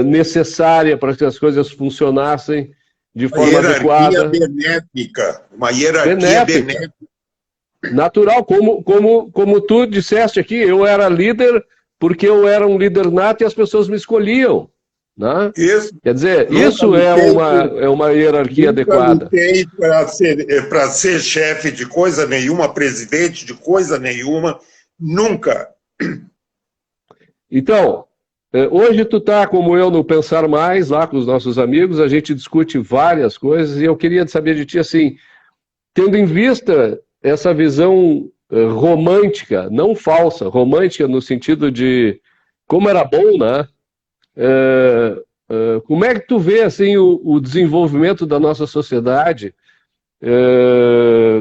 necessária para que as coisas funcionassem de forma adequada. Uma hierarquia benéfica. Natural, como tu disseste aqui, eu era líder porque eu era um líder nato e as pessoas me escolhiam, né? Isso. Quer dizer, isso é uma hierarquia adequada. Para ser chefe de coisa nenhuma, presidente de coisa nenhuma, nunca. Então, hoje tu tá como eu no Pensar Mais, lá com os nossos amigos, a gente discute várias coisas e eu queria saber de ti, assim, tendo em vista essa visão romântica, não falsa, romântica no sentido de como era bom, né? Como é que tu vê assim o desenvolvimento da nossa sociedade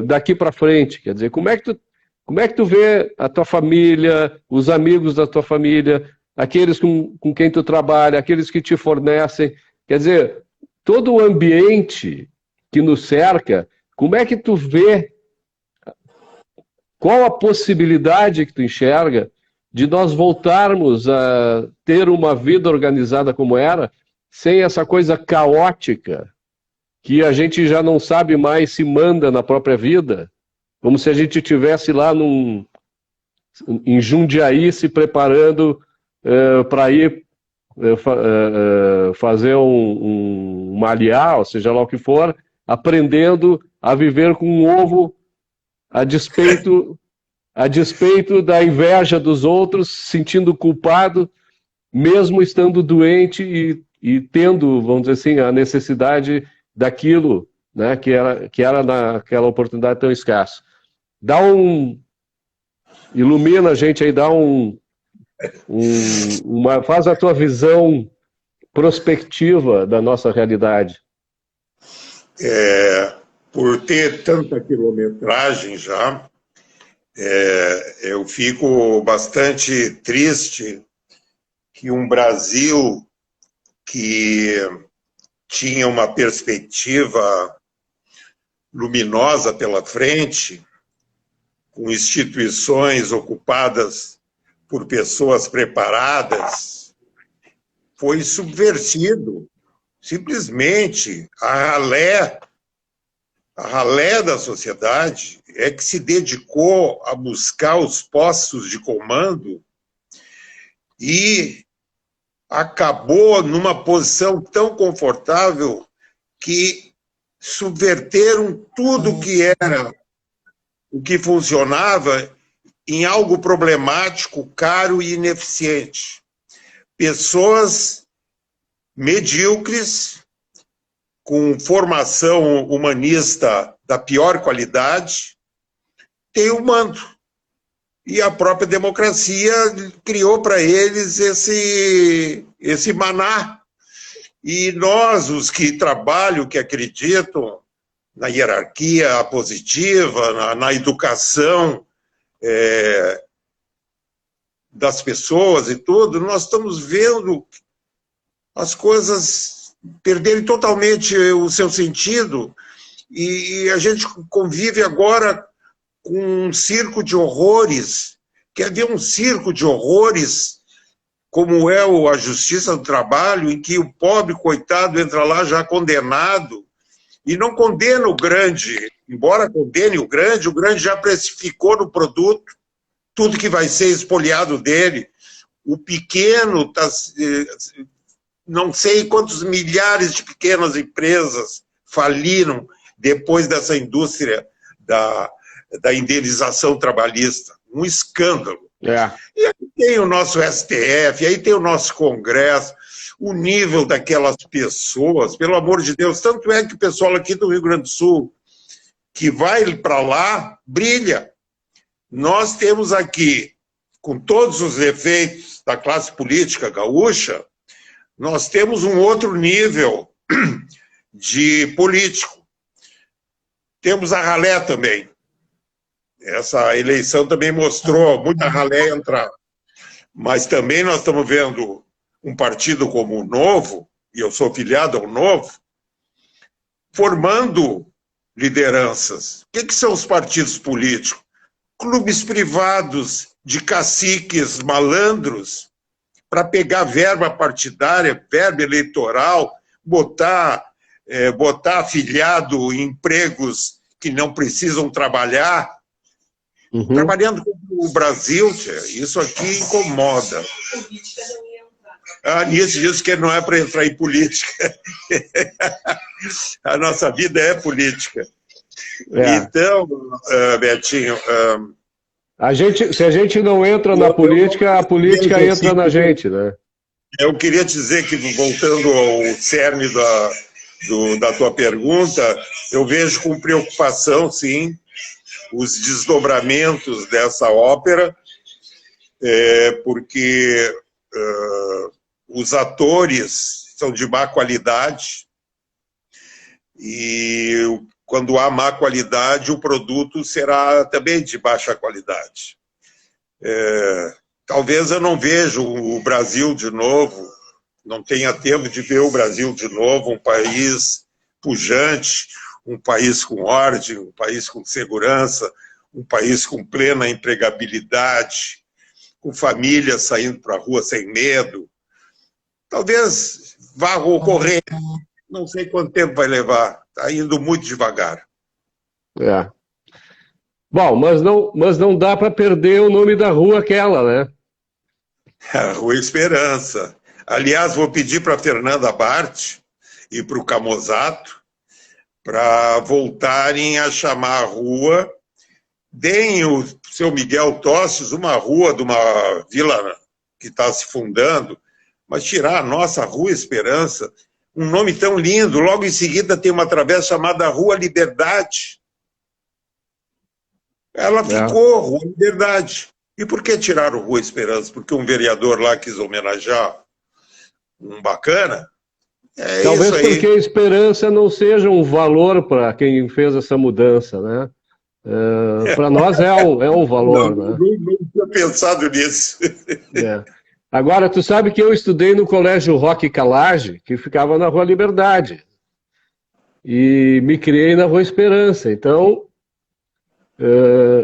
daqui para frente? Quer dizer, como é que tu vê a tua família, os amigos da tua família, aqueles com quem tu trabalha, aqueles que te fornecem? Quer dizer, todo o ambiente que nos cerca, como é que tu vê? Qual a possibilidade que tu enxerga de nós voltarmos a ter uma vida organizada como era, sem essa coisa caótica, que a gente já não sabe mais se manda na própria vida, como se a gente estivesse lá em Jundiaí se preparando para ir fazer um maliá, ou seja lá o que for, aprendendo a viver com um ovo a despeito da inveja dos outros, sentindo culpado, mesmo estando doente e tendo, vamos dizer assim, a necessidade daquilo, né, que era naquela oportunidade tão escassa. Dá um ilumina a gente aí, dá faz a tua visão prospectiva da nossa realidade. Por ter tanta quilometragem já, eu fico bastante triste que um Brasil que tinha uma perspectiva luminosa pela frente, com instituições ocupadas por pessoas preparadas, foi subvertido. Simplesmente, a ralé da sociedade é que se dedicou a buscar os postos de comando e acabou numa posição tão confortável que subverteram tudo que era, o que funcionava, em algo problemático, caro e ineficiente. Pessoas medíocres, com formação humanista da pior qualidade, têm o mando. E a própria democracia criou para eles esse maná. E nós, os que trabalham, que acreditam na hierarquia positiva, na educação das pessoas e tudo, nós estamos vendo as coisas perderem totalmente o seu sentido. E a gente convive agora com um circo de horrores. Quer ver um circo de horrores, como é a Justiça do Trabalho, em que o pobre coitado entra lá já condenado, e não condena o grande. Embora condene o grande já precificou no produto tudo que vai ser expoliado dele. O pequeno, não sei quantos milhares de pequenas empresas faliram depois dessa indústria da indenização trabalhista. Um escândalo. E aí tem o nosso STF, aí tem o nosso Congresso, o nível daquelas pessoas, pelo amor de Deus. Tanto é que o pessoal aqui do Rio Grande do Sul, que vai para lá, brilha. Nós temos aqui, com todos os efeitos da classe política gaúcha, nós temos um outro nível de político. Temos a ralé também. Essa eleição também mostrou muita ralé entrar. Mas também nós estamos vendo um partido como o Novo, e eu sou filiado ao Novo, formando lideranças. O que são os partidos políticos? Clubes privados de caciques malandros para pegar verba partidária, verba eleitoral, botar afiliado em empregos que não precisam trabalhar. Trabalhando com o Brasil, isso aqui incomoda. A Nietzsche diz que não é para entrar em política. A nossa vida é política. Então, Betinho... se a gente não entra na política, a política entra na gente, né? Eu queria dizer que, voltando ao cerne da tua pergunta, eu vejo com preocupação, sim, os desdobramentos dessa ópera, porque os atores são de má qualidade e quando há má qualidade, o produto será também de baixa qualidade. Talvez eu não veja o Brasil de novo, não tenha tempo de ver o Brasil de novo, um país pujante, um país com ordem, um país com segurança, um país com plena empregabilidade, com famílias saindo para a rua sem medo. Talvez vá ocorrer, não sei quanto tempo vai levar, está indo muito devagar. Bom, mas não dá para perder o nome da rua aquela, né? A Rua Esperança. Aliás, vou pedir para a Fernanda Bart e para o Camozato para voltarem a chamar a rua. Deem o seu Miguel Tostes uma rua de uma vila que está se fundando, mas tirar a nossa Rua Esperança, um nome tão lindo. Logo em seguida tem uma travessa chamada Rua Liberdade. Ela ficou Rua Liberdade. E por que tiraram Rua Esperança? Porque um vereador lá quis homenagear um bacana? É Talvez isso aí. porque a esperança não seja um valor para quem fez essa mudança, né? Para nós é um valor, Não né? tinha pensado nisso. É. Agora, tu sabe que eu estudei no Colégio Roque Calage, que ficava na Rua Liberdade, e me criei na Rua Esperança. Então,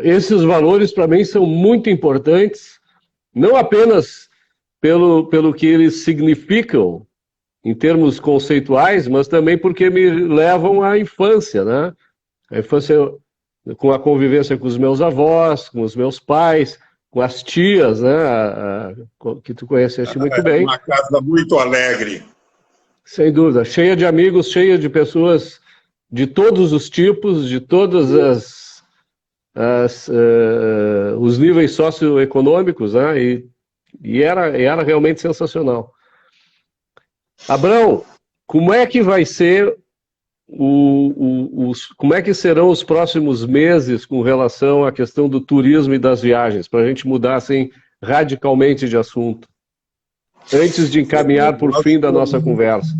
esses valores para mim são muito importantes, não apenas pelo que eles significam em termos conceituais, mas também porque me levam à infância, né? A infância com a convivência com os meus avós, com os meus pais, com as tias, né? Que tu conheceste muito bem. Uma casa muito alegre. Sem dúvida, cheia de amigos, cheia de pessoas de todos os tipos, de todas os níveis socioeconômicos, né? E era realmente sensacional. Abrão, como é que vai ser como é que serão os próximos meses com relação à questão do turismo e das viagens, para a gente mudar assim radicalmente de assunto, antes de encaminhar por fim da nossa conversa?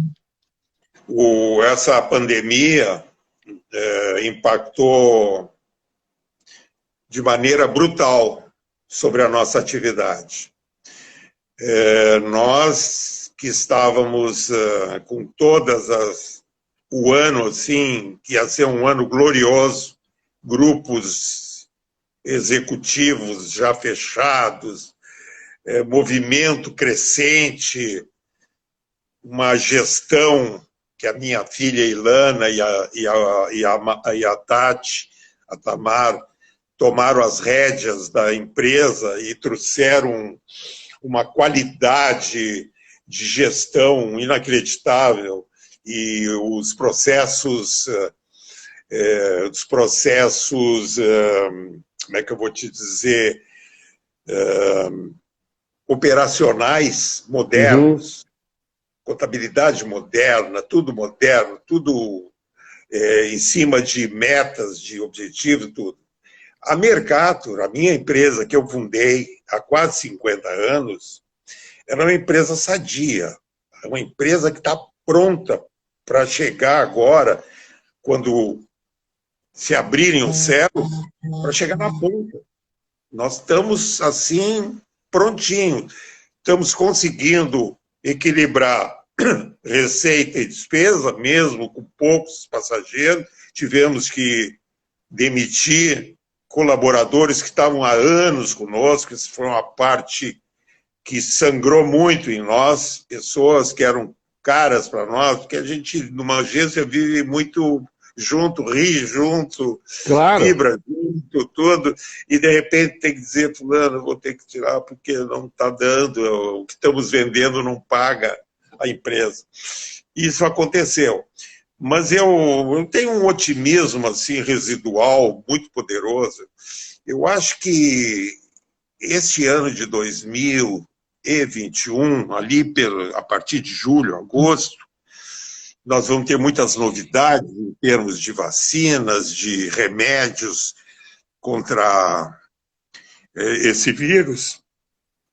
Essa pandemia impactou de maneira brutal sobre a nossa atividade. Nós que estávamos com o ano, assim, que ia ser um ano glorioso, grupos executivos já fechados, movimento crescente, uma gestão que a minha filha Ilana e a Tati, a Tamar, tomaram as rédeas da empresa e trouxeram uma qualidade de gestão inacreditável, e os processos, como é que eu vou te dizer, operacionais modernos, contabilidade moderna, tudo em cima de metas, de objetivos, tudo. A Mercator, a minha empresa que eu fundei há quase 50 anos, era uma empresa sadia, uma empresa que está pronta para chegar agora, quando se abrirem os céus, para chegar na ponta. Nós estamos, assim, prontinhos. Estamos conseguindo equilibrar receita e despesa, mesmo com poucos passageiros. Tivemos que demitir colaboradores que estavam há anos conosco, isso foi uma parte que sangrou muito em nós, pessoas que eram caras para nós, porque a gente, numa agência, vive muito junto, ri junto, claro, vibra junto, tudo, e de repente tem que dizer, fulano, vou ter que tirar porque não está dando, o que estamos vendendo não paga a empresa. Isso aconteceu. Mas eu tenho um otimismo assim, residual, muito poderoso. Eu acho que este ano de 2021, ali a partir de julho, agosto, nós vamos ter muitas novidades em termos de vacinas, de remédios contra esse vírus.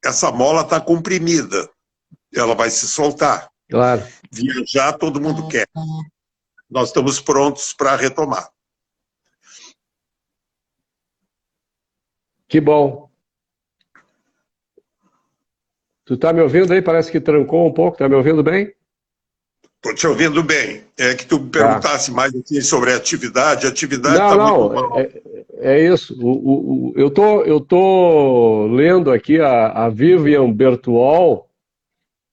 Essa mola está comprimida, ela vai se soltar. Claro. Viajar todo mundo quer. Nós estamos prontos para retomar. Que bom. Tu está me ouvindo aí? Parece que trancou um pouco. Está me ouvindo bem? Estou te ouvindo bem. É que tu perguntasse mais assim, sobre a atividade. A atividade está muito mal. É isso. Eu tô lendo aqui a Vivian Bertuol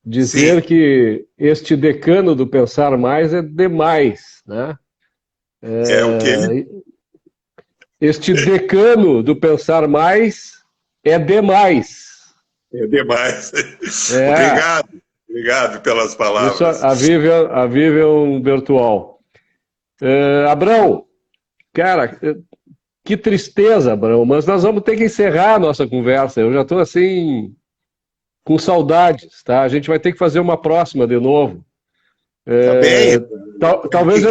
dizer Sim. que este decano do Pensar Mais é demais, né? É o quê? Este decano do Pensar Mais é demais. É demais. Obrigado pelas palavras. Isso, a Vivian Bertuol. Abrão, cara, que tristeza, Abrão, mas nós vamos ter que encerrar a nossa conversa. Eu já estou assim, com saudades, tá? A gente vai ter que fazer uma próxima de novo. Tá bem. Talvez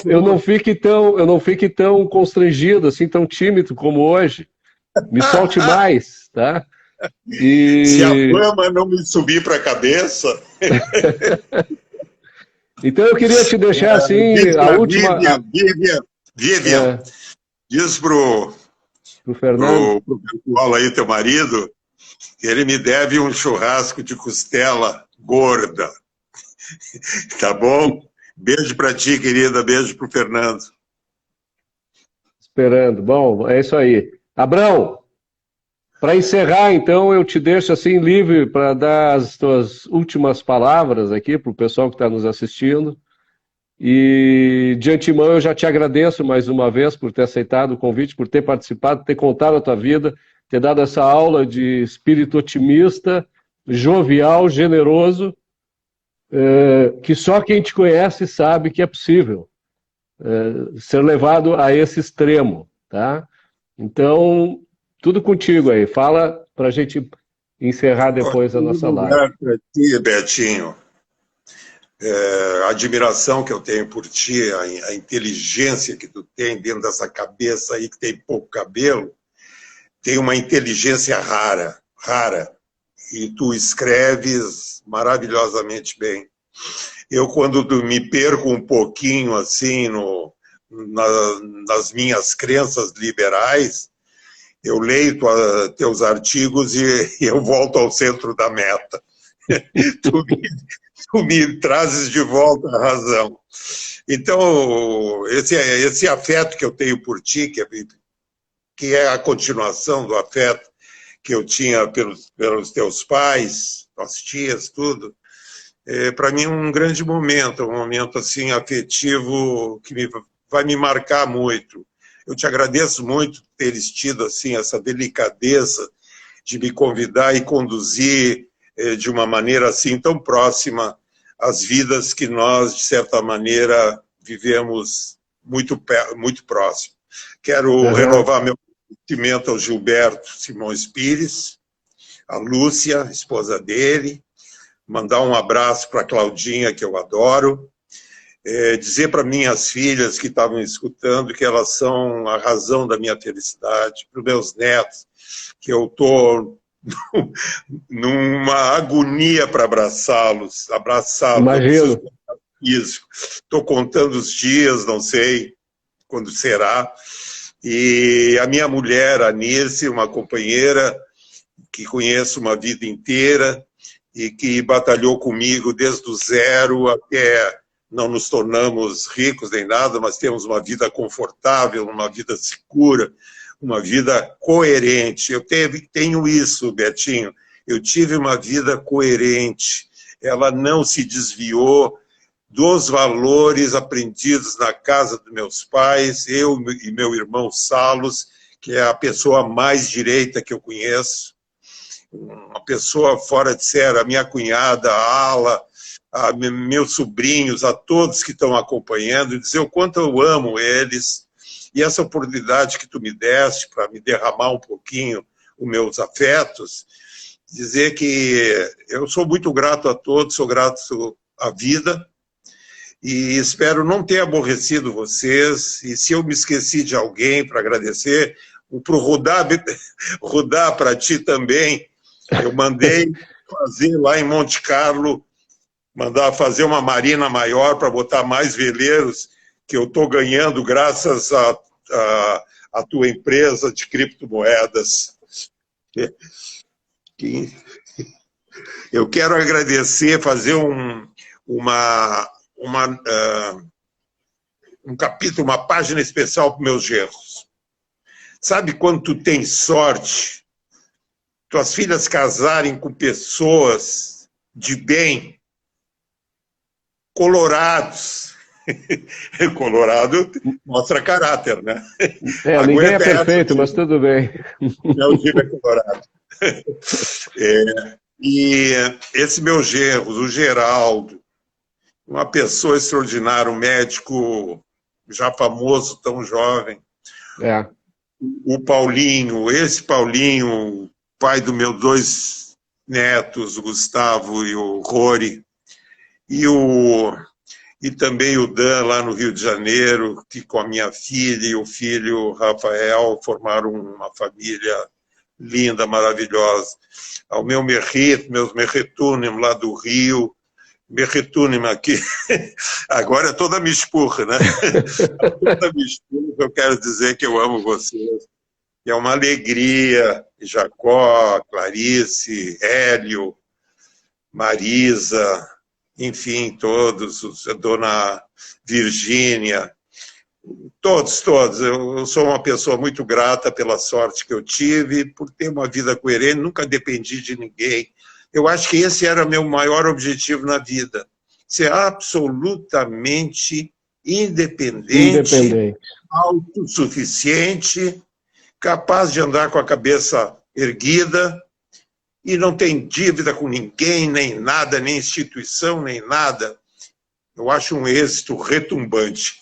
eu não fique tão constrangido, assim, tão tímido como hoje. Me solte mais, tá? Se a fama não me subir para a cabeça... Então eu queria te deixar assim, diz a para última... Vivian, diz pro Fernando. Pro pessoal aí, teu marido, que ele me deve um churrasco de costela gorda. Tá bom? Beijo para ti, querida. Beijo pro Fernando. Esperando. Bom, é isso aí. Abrão, para encerrar, então, eu te deixo assim livre para dar as tuas últimas palavras aqui para o pessoal que está nos assistindo. E de antemão eu já te agradeço mais uma vez por ter aceitado o convite, por ter participado, ter contado a tua vida, ter dado essa aula de espírito otimista, jovial, generoso, que só quem te conhece sabe que é possível ser levado a esse extremo, tá? Então, tudo contigo aí. Fala para a gente encerrar depois a nossa live. Para ti, Betinho, a admiração que eu tenho por ti, a inteligência que tu tem dentro dessa cabeça aí que tem pouco cabelo, tem uma inteligência rara, e tu escreves maravilhosamente bem. Eu, quando me perco um pouquinho assim nas minhas crenças liberais, eu leio teus artigos e eu volto ao centro da meta. Tu me trazes de volta a razão. Então, esse afeto que eu tenho por ti, que é a continuação do afeto que eu tinha pelos teus pais, tuas tias, tudo, para mim é um grande momento, um momento assim afetivo que vai me marcar muito. Eu te agradeço muito por teres tido assim essa delicadeza de me convidar e conduzir de uma maneira assim tão próxima as vidas que nós, de certa maneira, vivemos muito próximo. Quero renovar meu agradecimento ao Gilberto Simões Pires, a Lúcia, esposa dele, mandar um abraço para a Claudinha, que eu adoro, dizer para minhas filhas que estavam escutando que elas são a razão da minha felicidade, para os meus netos, que eu estou numa agonia para abraçá-los. Imagino. Isso. Estou contando os dias, não sei quando será. E a minha mulher, a Nirce, uma companheira que conheço uma vida inteira e que batalhou comigo desde o zero até não nos tornamos ricos nem nada, mas temos uma vida confortável, uma vida segura, uma vida coerente. Eu tenho isso, Betinho. Eu tive uma vida coerente. Ela não se desviou dos valores aprendidos na casa dos meus pais, eu e meu irmão Salos, que é a pessoa mais direita que eu conheço, uma pessoa fora de série, a minha cunhada, a Ala, meus sobrinhos, a todos que estão acompanhando, dizer o quanto eu amo eles, e essa oportunidade que tu me deste para me derramar um pouquinho os meus afetos, dizer que eu sou muito grato a todos, sou grato à vida, e espero não ter aborrecido vocês, e se eu me esqueci de alguém para agradecer, para o Rudá para ti também, eu mandei fazer lá em Monte Carlo, mandar fazer uma marina maior para botar mais veleiros, que eu estou ganhando graças à tua empresa de criptomoedas. Eu quero agradecer, fazer um capítulo, uma página especial para meus genros. Sabe quando tu tens sorte, tuas filhas casarem com pessoas de bem, colorados. Colorado mostra caráter, né? Ninguém é perfeito, mas tudo bem. O Gil é colorado. E esse meu genro, o Geraldo, uma pessoa extraordinária, um médico já famoso, tão jovem. O Paulinho, esse Paulinho, pai dos meus 2 netos, o Gustavo e o Rory, e e também o Dan, lá no Rio de Janeiro, que com a minha filha e o filho Rafael formaram uma família linda, maravilhosa. Ao meu Merrit, meus Merretunim lá do Rio, Merretunim aqui, agora é toda mispurra, né? Toda mispurra, eu quero dizer que eu amo vocês. E é uma alegria, Jacó, Clarice, Hélio, Marisa, enfim, todos, a dona Virgínia, todos. Eu sou uma pessoa muito grata pela sorte que eu tive, por ter uma vida coerente, nunca dependi de ninguém. Eu acho que esse era meu maior objetivo na vida, ser absolutamente independente. Autossuficiente, capaz de andar com a cabeça erguida, e não tem dívida com ninguém, nem nada, nem instituição, nem nada. Eu acho um êxito retumbante.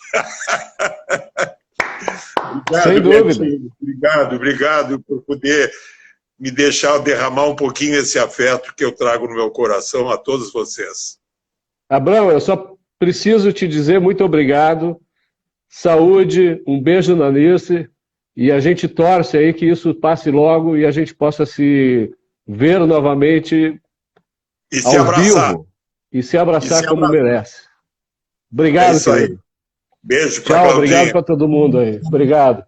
Obrigado, sem dúvida. Obrigado por poder me deixar derramar um pouquinho esse afeto que eu trago no meu coração a todos vocês. Abrão, eu só preciso te dizer muito obrigado, saúde, um beijo na Nirce, e a gente torce aí que isso passe logo e a gente possa se ver novamente e se abraçar. Vivo, e se abraçar como merece. Obrigado, é isso aí. Querido. Beijo para Tchau, obrigado para todo mundo aí. Obrigado.